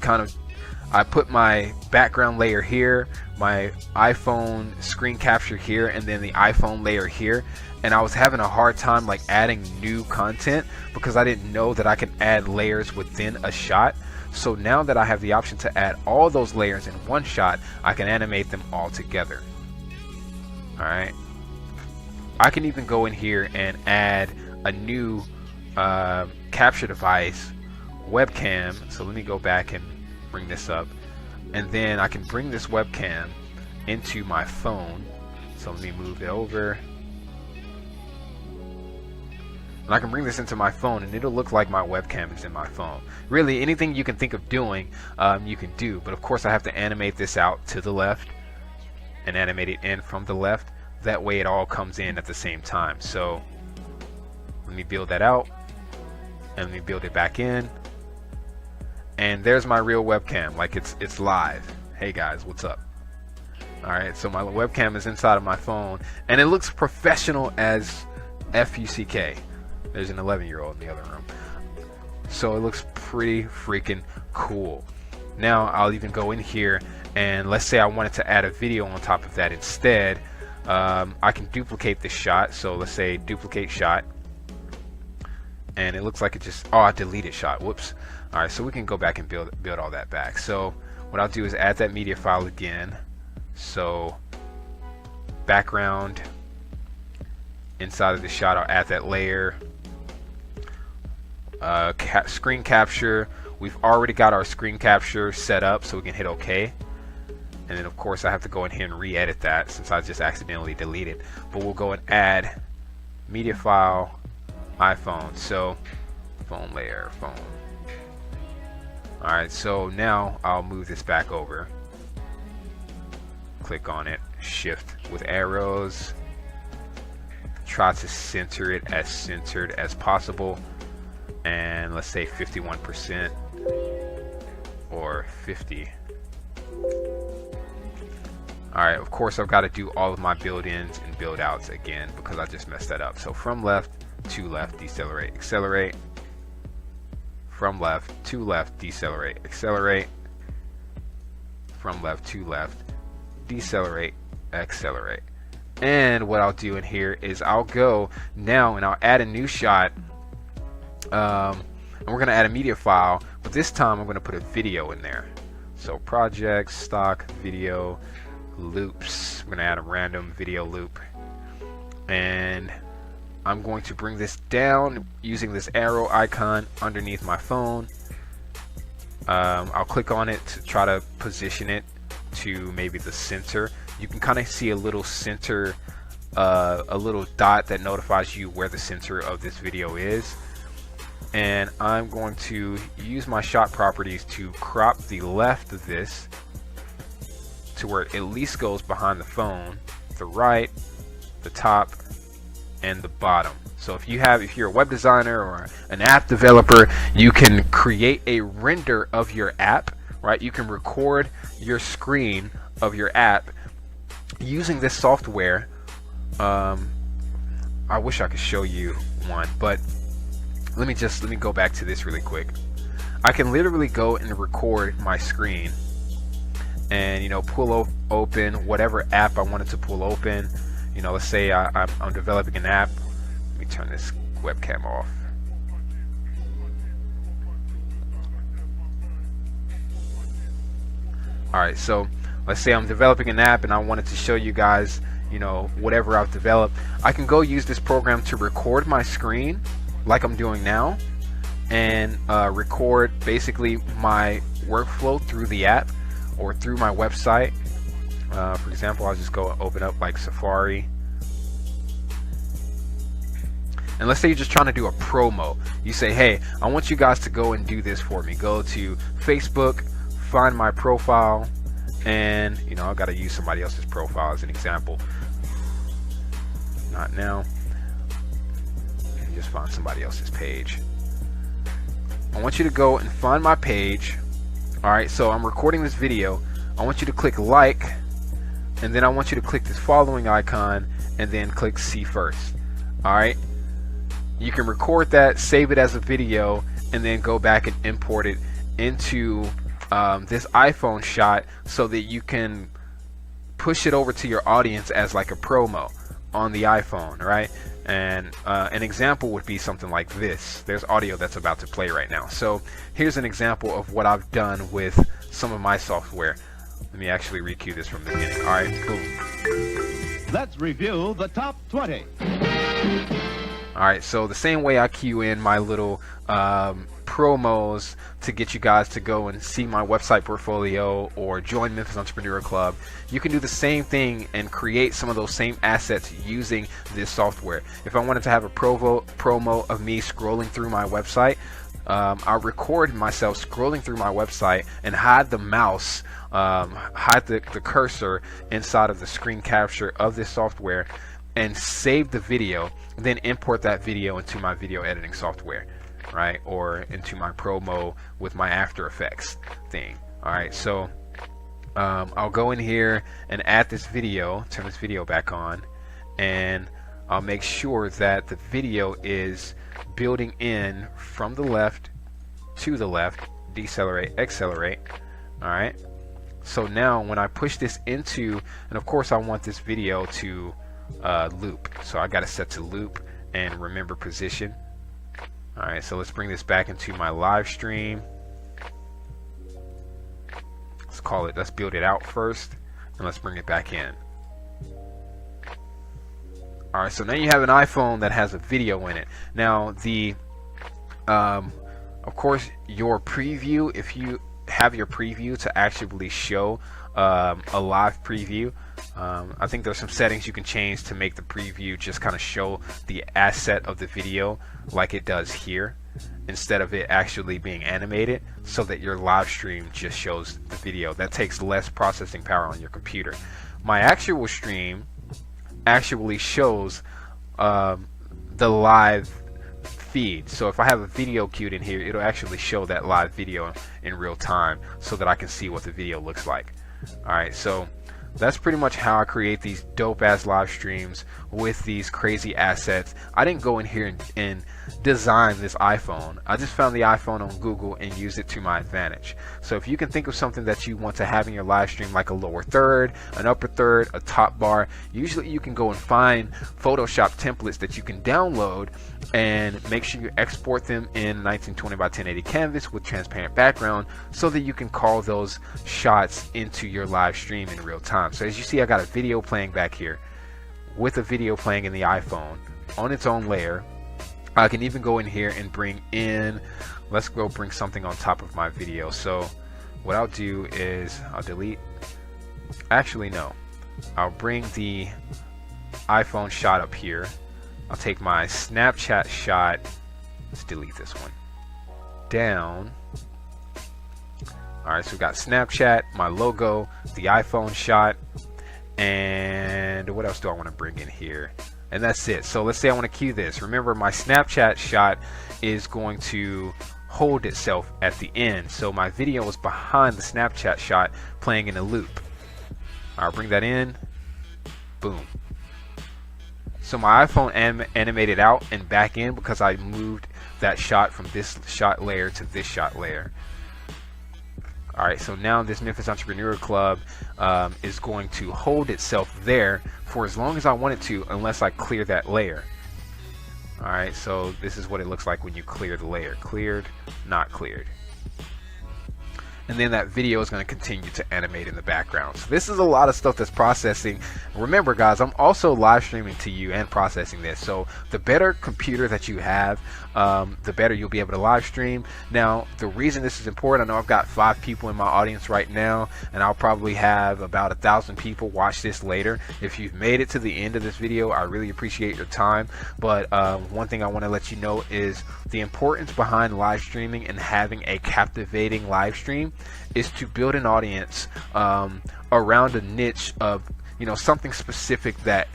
I put my background layer here, my iPhone screen capture here, and then the iPhone layer here, and I was having a hard time like adding new content because I didn't know that I can add layers within a shot. So now that I have the option to add all those layers in one shot, I can animate them all together. Alright, I can even go in here and add a new capture device, webcam. So let me go back and bring this up, and then I can bring this webcam into my phone. So let me move it over, and I can bring this into my phone, and it'll look like my webcam is in my phone. Really, anything you can think of doing, you can do, but of course I have to animate this out to the left and animate it in from the left. That way it all comes in at the same time. So let me build that out, and let me build it back in. And there's my real webcam, like it's live. Hey guys, what's up? Alright, so my webcam is inside of my phone, and it looks professional as FUCK. There's an 11-year-old in the other room. So it looks pretty freaking cool. Now I'll even go in here, and let's say I wanted to add a video on top of that instead. I can duplicate this shot. So let's say duplicate shot, and it looks like it just, oh, I deleted shot, whoops. Alright, so we can go back and build all that back. So what I'll do is add that media file again. So background, inside of the shot I'll add that layer. Screen capture, we've already got our screen capture set up, so we can hit OK. And then of course I have to go in here and re-edit that since I just accidentally deleted. But we'll go and add media file, iPhone. So phone layer, phone. Alright, so now I'll move this back over. Click on it, shift with arrows. Try to center it as centered as possible. And let's say 51% or 50. Alright, of course I've got to do all of my build-ins and build-outs again because I just messed that up. So from left to left, decelerate, accelerate. From left to left, decelerate, accelerate. From left to left, decelerate, accelerate. And what I'll do in here is I'll go now and I'll add a new shot. And we're going to add a media file, but this time I'm going to put a video in there. So project, stock, video, loops. We're going to add a random video loop. And I'm going to bring this down using this arrow icon underneath my phone. I'll click on it to try to position it to maybe the center. You can kind of see a little center, a little dot that notifies you where the center of this video is. And I'm going to use my shot properties to crop the left of this to where it at least goes behind the phone, the right, the top, and the bottom. So if you're a web designer or an app developer, you can create a render of your app, right? You can record your screen of your app using this software. I wish I could show you one, but let me go back to this really quick. I can literally go and record my screen and pull open whatever app I wanted to pull open. Let's say I'm developing an app. Let me turn this webcam off. Alright, so let's say I'm developing an app and I wanted to show you guys, whatever I've developed. I can go use this program to record my screen like I'm doing now and record basically my workflow through the app or through my website. For example, I'll just go open up like Safari. And let's say you're just trying to do a promo. You say, hey, I want you guys to go and do this for me. Go to Facebook, find my profile, and I've got to use somebody else's profile as an example. not now. And just find somebody else's page. I want you to go and find my page. Alright, so I'm recording this video. I want you to click like, and then I want you to click this following icon, and then click see first. Alright, you can record that, save it as a video, and then go back and import it into this iPhone shot so that you can push it over to your audience as like a promo on the iPhone, right? And an example would be something like this. There's audio that's about to play right now. So here's an example of what I've done with some of my software. Let me actually recue this from the beginning. All right, boom. Let's review the top 20. Alright, so the same way I cue in my little promos to get you guys to go and see my website portfolio or join Memphis Entrepreneur Club, you can do the same thing and create some of those same assets using this software. If I wanted to have a promo of me scrolling through my website, I'll record myself scrolling through my website and hide the mouse, hide the cursor inside of the screen capture of this software, and save the video, then import that video into my video editing software, right, or into my promo with my After Effects thing. Alright, so I'll go in here and add this video, turn this video back on, and I'll make sure that the video is building in from the left to the left, decelerate, accelerate. Alright, so now when I push this into, and of course I want this video to loop, so I got to set to loop and remember position. Alright, so let's bring this back into my live stream. Let's build it out first, and let's bring it back in. Alright, so now you have an iPhone that has a video in it. Now the of course your preview, if you have your preview to actually show a live preview, I think there's some settings you can change to make the preview just kind of show the asset of the video like it does here, instead of it actually being animated, so that your live stream just shows the video. That takes less processing power on your computer. My actual stream actually shows the live feed. So if I have a video queued in here, it'll actually show that live video in real time so that I can see what the video looks like. Alright, so that's pretty much how I create these dope ass live streams with these crazy assets. I didn't go in here and design this iPhone. I just found the iPhone on Google and used it to my advantage. So if you can think of something that you want to have in your live stream, like a lower third, an upper third, a top bar, usually you can go and find Photoshop templates that you can download and make sure you export them in 1920 by 1080 canvas with transparent background so that you can call those shots into your live stream in real time. So as you see, I got a video playing back here with a video playing in the iPhone on its own layer. I can even go in here and bring in, let's go bring something on top of my video. So what I'll do is I'll delete, actually no, I'll bring the iPhone shot up here. I'll take my Snapchat shot, let's delete this one, down. Alright, so we've got Snapchat, my logo, the iPhone shot, and what else do I want to bring in here? And that's it. So let's say I want to cue this. Remember, my Snapchat shot is going to hold itself at the end, so my video is behind the Snapchat shot playing in a loop. I'll bring that in, boom. So my iPhone animated out and back in because I moved that shot from this shot layer to this shot layer. Alright, so now this Memphis Entrepreneur Club is going to hold itself there for as long as I want it to, unless I clear that layer. Alright, so this is what it looks like when you clear the layer. Cleared, not cleared. And then that video is going to continue to animate in the background. So this is a lot of stuff that's processing. Remember guys, I'm also live streaming to you and processing this. So the better computer that you have, the better you'll be able to live stream. Now the reason this is important, I know I've got 5 people in my audience right now, and I'll probably have about 1,000 people watch this later. If you've made it to the end of this video, I really appreciate your time. But one thing I want to let you know is the importance behind live streaming and having a captivating live stream is to build an audience around a niche of, you know, something specific that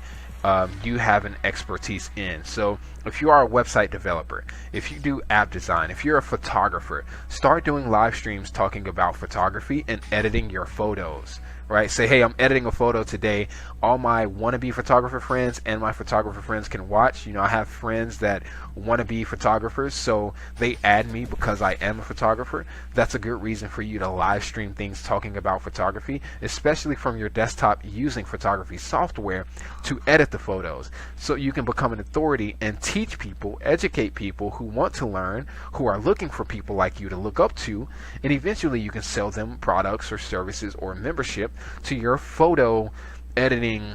you have an expertise in. So if you are a website developer, if you do app design, if you're a photographer, start doing live streams talking about photography and editing your photos. Right? Say, hey, I'm editing a photo today. All my wannabe photographer friends and my photographer friends can watch. I have friends that want to be photographers, so they add me because I am a photographer. That's a good reason for you to live stream things talking about photography, especially from your desktop using photography software to edit the photos, so you can become an authority and teach people, educate people who want to learn, who are looking for people like you to look up to, and eventually you can sell them products or services or membership to your photo editing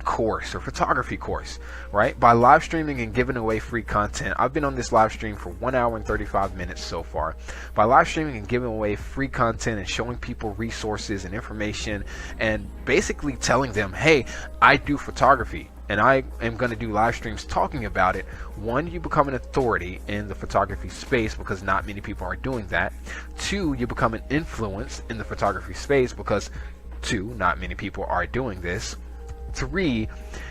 course or photography course, right? By live streaming and giving away free content. I've been on this live stream for 1 hour and 35 minutes so far. By live streaming and giving away free content and showing people resources and information and basically telling them, hey, I do photography and I am going to do live streams talking about it. One, you become an authority in the photography space because not many people are doing that. Two, you become an influence in the photography space because not many people are doing this. Three,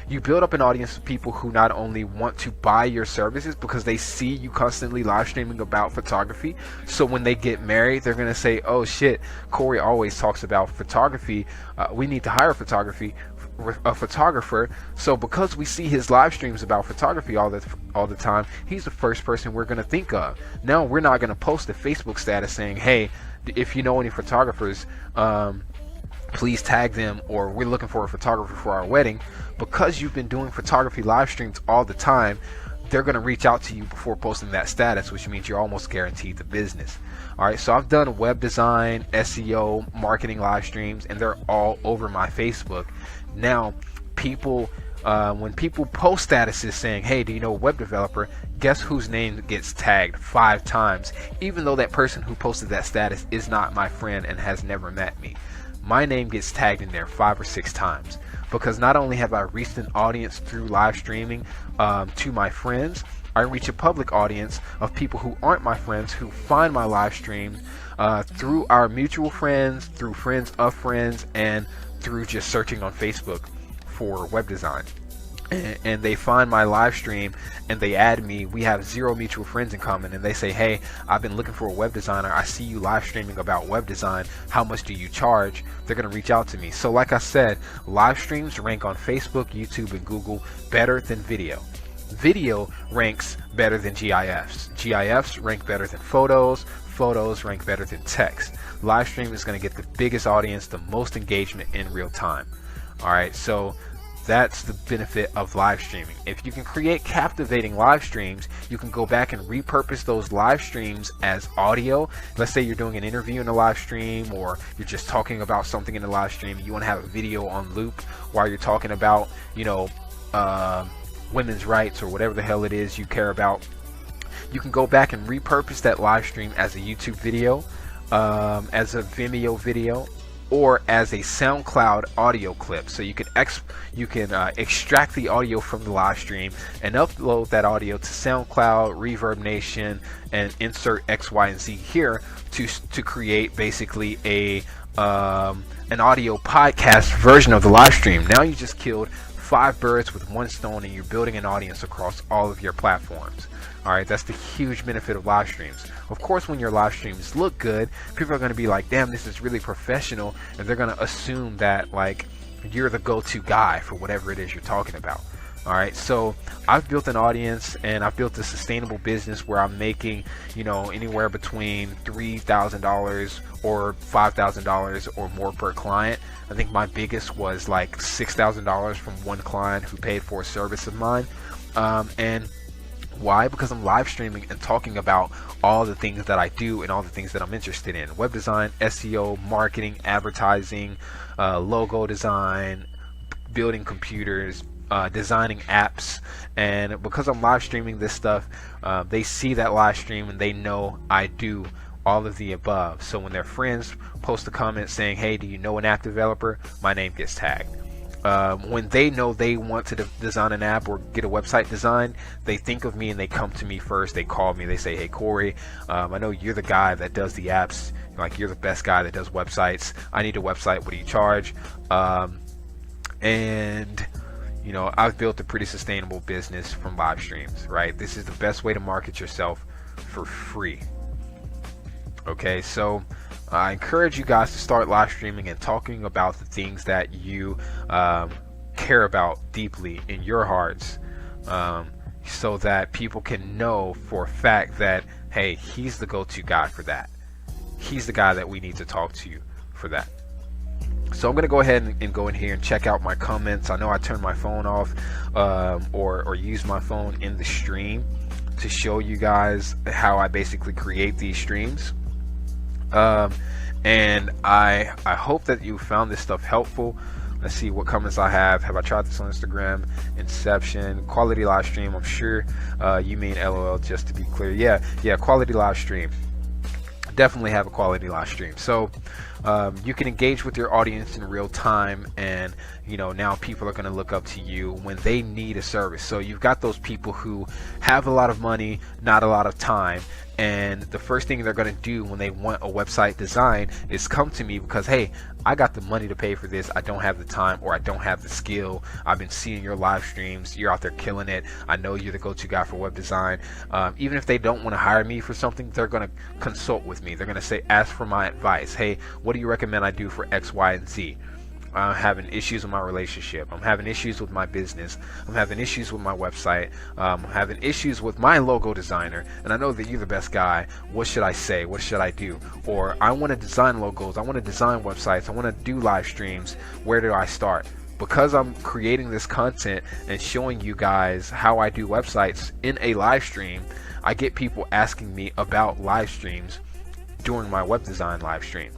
you build up an audience of people who not only want to buy your services because they see you constantly live streaming about photography. So when they get married, they're going to say, oh shit, Corey always talks about photography. We need to hire a photographer. So because we see his live streams about photography all the time, he's the first person we're going to think of. Now we're not going to post a Facebook status saying, hey, if you know any photographers, please tag them, or we're looking for a photographer for our wedding. Because you've been doing photography live streams all the time, they're going to reach out to you before posting that status, which means you're almost guaranteed the business. All right, so I've done web design, SEO, marketing live streams, and they're all over my Facebook. Now, people, when people post statuses saying, hey, do you know a web developer, guess whose name gets tagged 5 times, even though that person who posted that status is not my friend and has never met me. My name gets tagged in there 5 or 6 times, because not only have I reached an audience through live streaming to my friends, I reach a public audience of people who aren't my friends, who find my live stream through our mutual friends, through friends of friends, and through just searching on Facebook for web design. And they find my live stream and they add me. We have 0 mutual friends in common, and they say, hey, I've been looking for a web designer. I see you live streaming about web design. How much do you charge? They're going to reach out to me. So like I said, live streams rank on Facebook, YouTube, and Google better than video. Video ranks better than GIFs. GIFs rank better than photos. Photos rank better than text. Live stream is going to get the biggest audience, the most engagement in real time. All right, so that's the benefit of live streaming. If you can create captivating live streams, you can go back and repurpose those live streams as audio. Let's say you're doing an interview in a live stream, or you're just talking about something in the live stream. You want to have a video on loop while you're talking about, women's rights or whatever the hell it is you care about. You can go back and repurpose that live stream as a YouTube video, as a Vimeo video, or as a SoundCloud audio clip. So you can extract the audio from the live stream and upload that audio to SoundCloud, Reverb Nation, and insert X, Y, and Z here to create basically an audio podcast version of the live stream. Now you just killed 5 birds with 1 stone, and you're building an audience across all of your platforms. All right, that's the huge benefit of live streams. Of course, when your live streams look good, people are going to be like, damn, this is really professional, and they're going to assume that like you're the go-to guy for whatever it is you're talking about. All right, so I've built an audience, and I've built a sustainable business where I'm making, anywhere between $3,000 or $5,000 or more per client. I think my biggest was like $6,000 from one client who paid for a service of mine. And why? Because I'm live streaming and talking about all the things that I do and all the things that I'm interested in. Web design, SEO, marketing, advertising, logo design, building computers, designing apps. And because I'm live streaming this stuff, they see that live stream and they know I do all of the above. So when their friends post a comment saying, hey, do you know an app developer? My name gets tagged. When they know they want to design an app or get a website designed, they think of me and they come to me first. They call me, they say, hey Corey, I know you're the guy that does the apps, like you're the best guy that does websites. I need a website, what do you charge? And you know, I've built a pretty sustainable business from live streams, right? This is the best way to market yourself for free. Okay, so I encourage you guys to start live streaming and talking about the things that you care about deeply in your hearts, so that people can know for a fact that, hey, he's the go-to guy for that. He's the guy that we need to talk to for that. So I'm going to go ahead and go in here and check out my comments. I know I turned my phone off, or use my phone in the stream to show you guys how I basically create these streams. And I hope that you found this stuff helpful. Let's see what comments I have. Have I tried this on Instagram? Inception, quality live stream. I'm sure you mean LOL, just to be clear. Yeah, quality live stream. Definitely have a quality live stream. So you can engage with your audience in real time, and you know, now people are going to look up to you when they need a service. So you've got those people who have a lot of money, not a lot of time, and the first thing they're going to do when they want a website design is come to me because, hey, I got the money to pay for this, I don't have the time, or I don't have the skill. I've been seeing your live streams, you're out there killing it, I know you're the go-to guy for web design. Even if they don't want to hire me for something, they're going to consult with me. They're going to say, ask for my advice. Hey, what do you recommend I do for X, Y, and Z? I'm having issues with my relationship, I'm having issues with my business, I'm having issues with my website, I'm having issues with my logo designer, and I know that you're the best guy. What should I say? What should I do? Or I want to design logos, I want to design websites, I want to do live streams. Where do I start? Because I'm creating this content and showing you guys how I do websites in a live stream, I get people asking me about live streams during my web design live stream.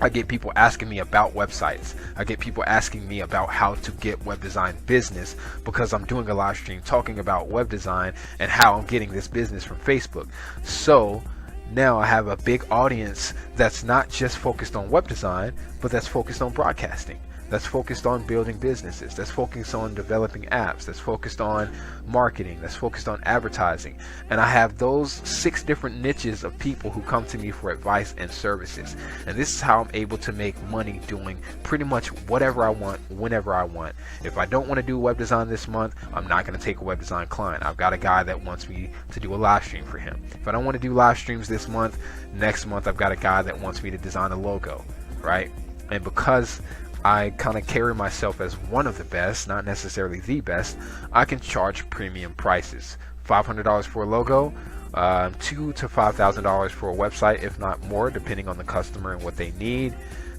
I get people asking me about websites. I get people asking me about how to get web design business because I'm doing a live stream talking about web design and how I'm getting this business from Facebook. So now I have a big audience that's not just focused on web design, but that's focused on broadcasting, that's focused on building businesses, that's focused on developing apps, that's focused on marketing, that's focused on advertising. And I have those 6 different niches of people who come to me for advice and services. And this is how I'm able to make money doing pretty much whatever I want, whenever I want. If I don't want to do web design this month, I'm not going to take a web design client. I've got a guy that wants me to do a live stream for him. If I don't want to do live streams this month, next month I've got a guy that wants me to design a logo, right? And because I kind of carry myself as one of the best, not necessarily the best, I can charge premium prices. $500 for a logo, $2,000 to $5,000 for a website, if not more, depending on the customer and what they need.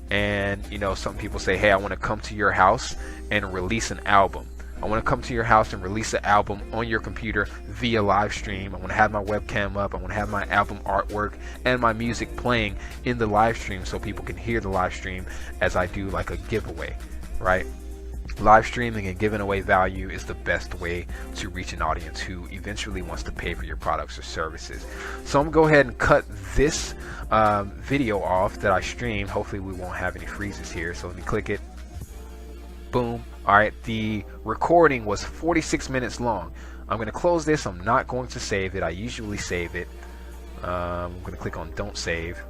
And you know, some people say, hey, I want to come to your house and release an album. I want to come to your house and release an album on your computer via live stream. I want to have my webcam up. I want to have my album artwork and my music playing in the live stream so people can hear the live stream as I do like a giveaway, right? Live streaming and giving away value is the best way to reach an audience who eventually wants to pay for your products or services. So I'm going to go ahead and cut this video off that I streamed. Hopefully we won't have any freezes here. So let me click it. Boom. All right, the recording was 46 minutes long. I'm going to close this. I'm not going to save it. I usually save it. I'm going to click on don't save,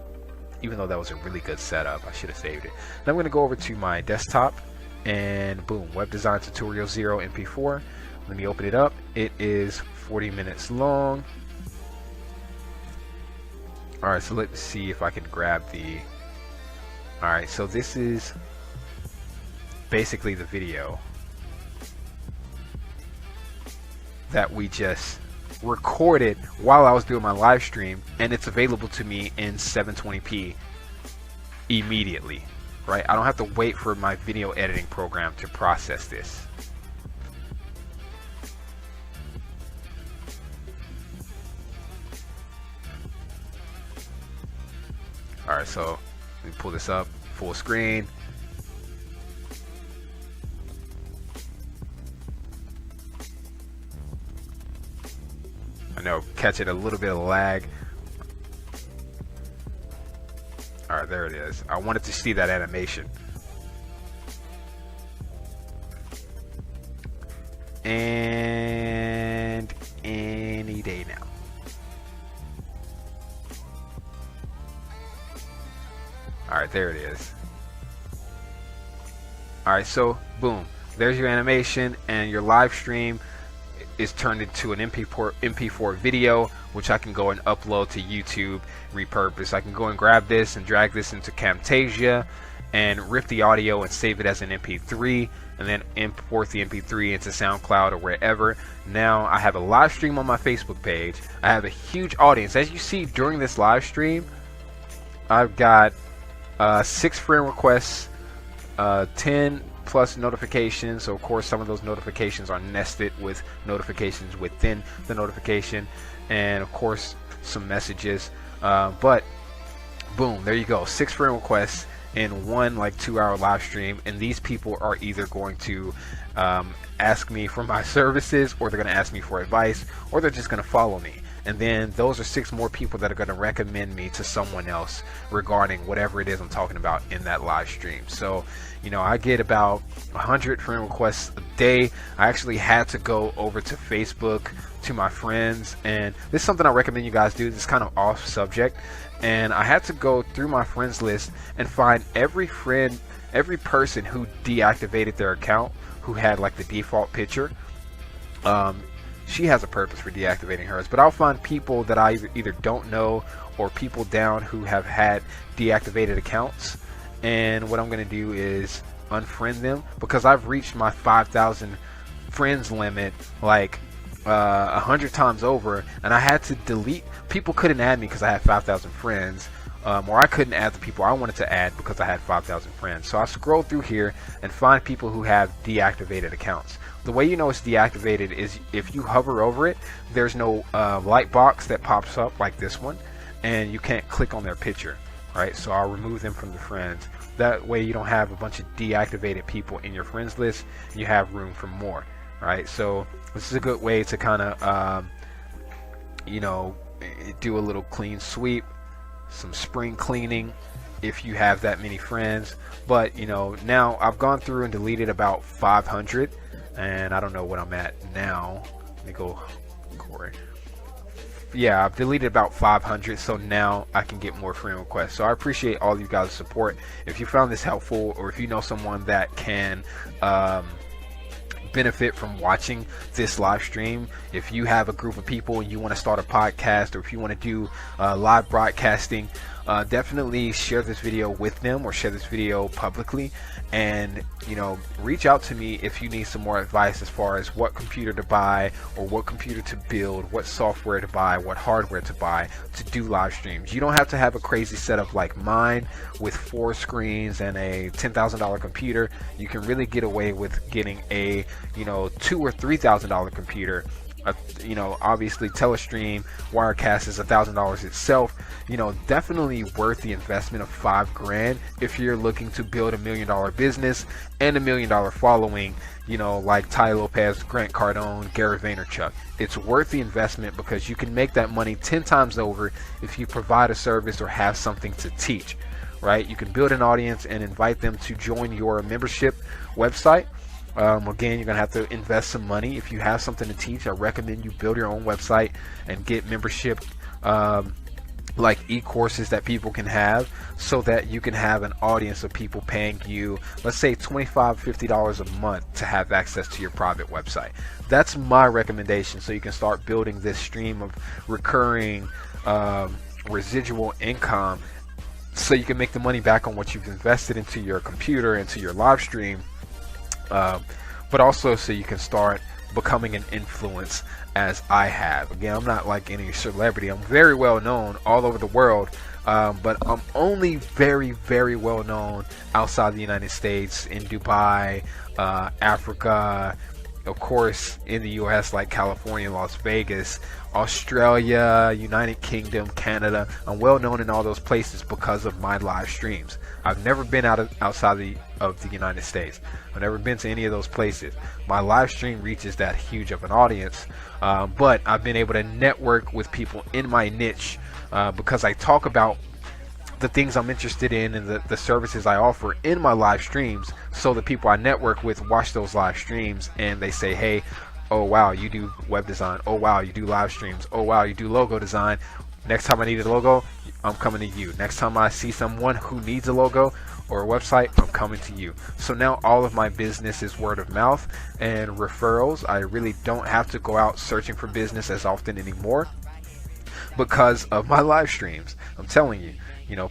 even though that was a really good setup. I should have saved it. Now I'm going to go over to my desktop and boom, web design tutorial 0 MP4. Let me open it up. It is 40 minutes long. All right, so let's see if I can grab the. All right, so this is basically the video that we just recorded while I was doing my live stream, and it's available to me in 720p immediately, right? I don't have to wait for my video editing program to process this. All right, so let me pull this up full screen. I know, catching a little bit of lag. All right, there it is. I wanted to see that animation. And any day now. All right, there it is. All right, so boom. there's your animation, and your live stream is turned into an MP4 video, which I can go and upload to YouTube, repurpose. I can go and grab this and drag this into Camtasia and rip the audio and save it as an MP3, and then import the MP3 into SoundCloud or wherever. Now I have a live stream on my Facebook page. I have a huge audience. As you see during this live stream, I've got 6 friend requests, 10 plus notifications. So of course some of those notifications are nested with notifications within the notification, and of course some messages, but boom, there you go, 6 friend requests in one like 2-hour live stream. And these people are either going to ask me for my services, or they're going to ask me for advice, or they're just going to follow me. And then those are 6 more people that are going to recommend me to someone else regarding whatever it is I'm talking about in that live stream. So, you know, I get about 100 friend requests a day. I actually had to go over to Facebook to my friends, and this is something I recommend you guys do. This is kind of off subject, and I had to go through my friends list and find every friend, every person who deactivated their account, who had like the default picture. She has a purpose for deactivating hers, but I'll find people that I either don't know or people down who have had deactivated accounts, and what I'm going to do is unfriend them, because I've reached my 5,000 friends limit like 100 times over, and I had to delete people. Couldn't add me because I had 5,000 friends, or I couldn't add the people I wanted to add because I had 5,000 friends. So I scroll through here and find people who have deactivated accounts. The way you know it's deactivated is if you hover over it, there's no light box that pops up like this one, and you can't click on their picture, right? So I'll remove them from the friends. That way you don't have a bunch of deactivated people in your friends list. You have room for more, right? So this is a good way to kind of you know, do a little clean sweep, some spring cleaning if you have that many friends. But you know, now I've gone through and deleted about 500, and I don't know what I'm at now. Let me go, Corey. Yeah, I've deleted about 500, so now I can get more friend requests. So I appreciate all you guys' support. If you found this helpful, or if you know someone that can benefit from watching this live stream, if you have a group of people and you want to start a podcast, or if you want to do live broadcasting, definitely share this video with them, or share this video publicly, and you know, reach out to me if you need some more advice as far as what computer to buy, or what computer to build, what software to buy, what hardware to buy to do live streams. You don't have to have a crazy setup like mine with 4 screens and a $10,000 computer. You can really get away with getting a, you know, $2,000 or $3,000 computer. You know, obviously Telestream Wirecast is $1,000 itself. You know, definitely worth the investment of $5,000 if you're looking to build $1 million business and $1 million following, you know, like Ty Lopez, Grant Cardone, Gary Vaynerchuk. It's worth the investment because you can make that money 10 times over if you provide a service or have something to teach, right? You can build an audience and invite them to join your membership website. Again, you're gonna have to invest some money. If you have something to teach, I recommend you build your own website and get membership like e-courses that people can have, so that you can have an audience of people paying you, let's say $25, $50 a month to have access to your private website. That's my recommendation, so you can start building this stream of recurring residual income, so you can make the money back on what you've invested into your computer, into your live stream, but also so you can start becoming an influence as I have. Again, I'm not like any celebrity. I'm very well known all over the world, but I'm only very, very well known outside the United States, in Dubai, Africa, of course in the US, like California, Las Vegas, Australia, United Kingdom, Canada. I'm well known in all those places because of my live streams. I've never been outside of the United States. I've never been to any of those places. My live stream reaches that huge of an audience, but I've been able to network with people in my niche because I talk about the things I'm interested in and the services I offer in my live streams. So the people I network with watch those live streams and they say, hey, oh wow, you do web design. Oh wow, you do live streams. Oh wow, you do logo design. Next time I need a logo, I'm coming to you. Next time I see someone who needs a logo or a website, I'm coming to you. So now all of my business is word of mouth and referrals. I really don't have to go out searching for business as often anymore because of my live streams. I'm telling you,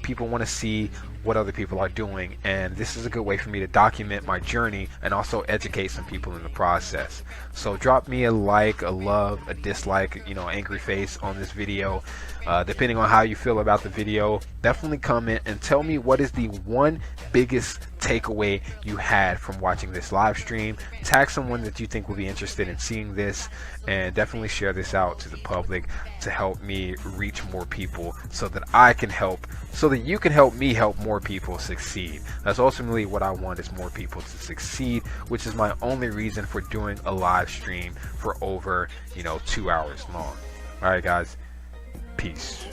people want to see what other people are doing, and this is a good way for me to document my journey and also educate some people in the process. So drop me a like, a love, a dislike, angry face on this video, depending on how you feel about the video. Definitely comment and tell me what is the one biggest takeaway you had from watching this live stream. Tag someone that you think will be interested in seeing this, and definitely share this out to the public to help me reach more people so that you can help me help more people succeed. That's ultimately what I want, is more people to succeed, which is my only reason for doing a live stream for over 2 hours long. All right guys, peace.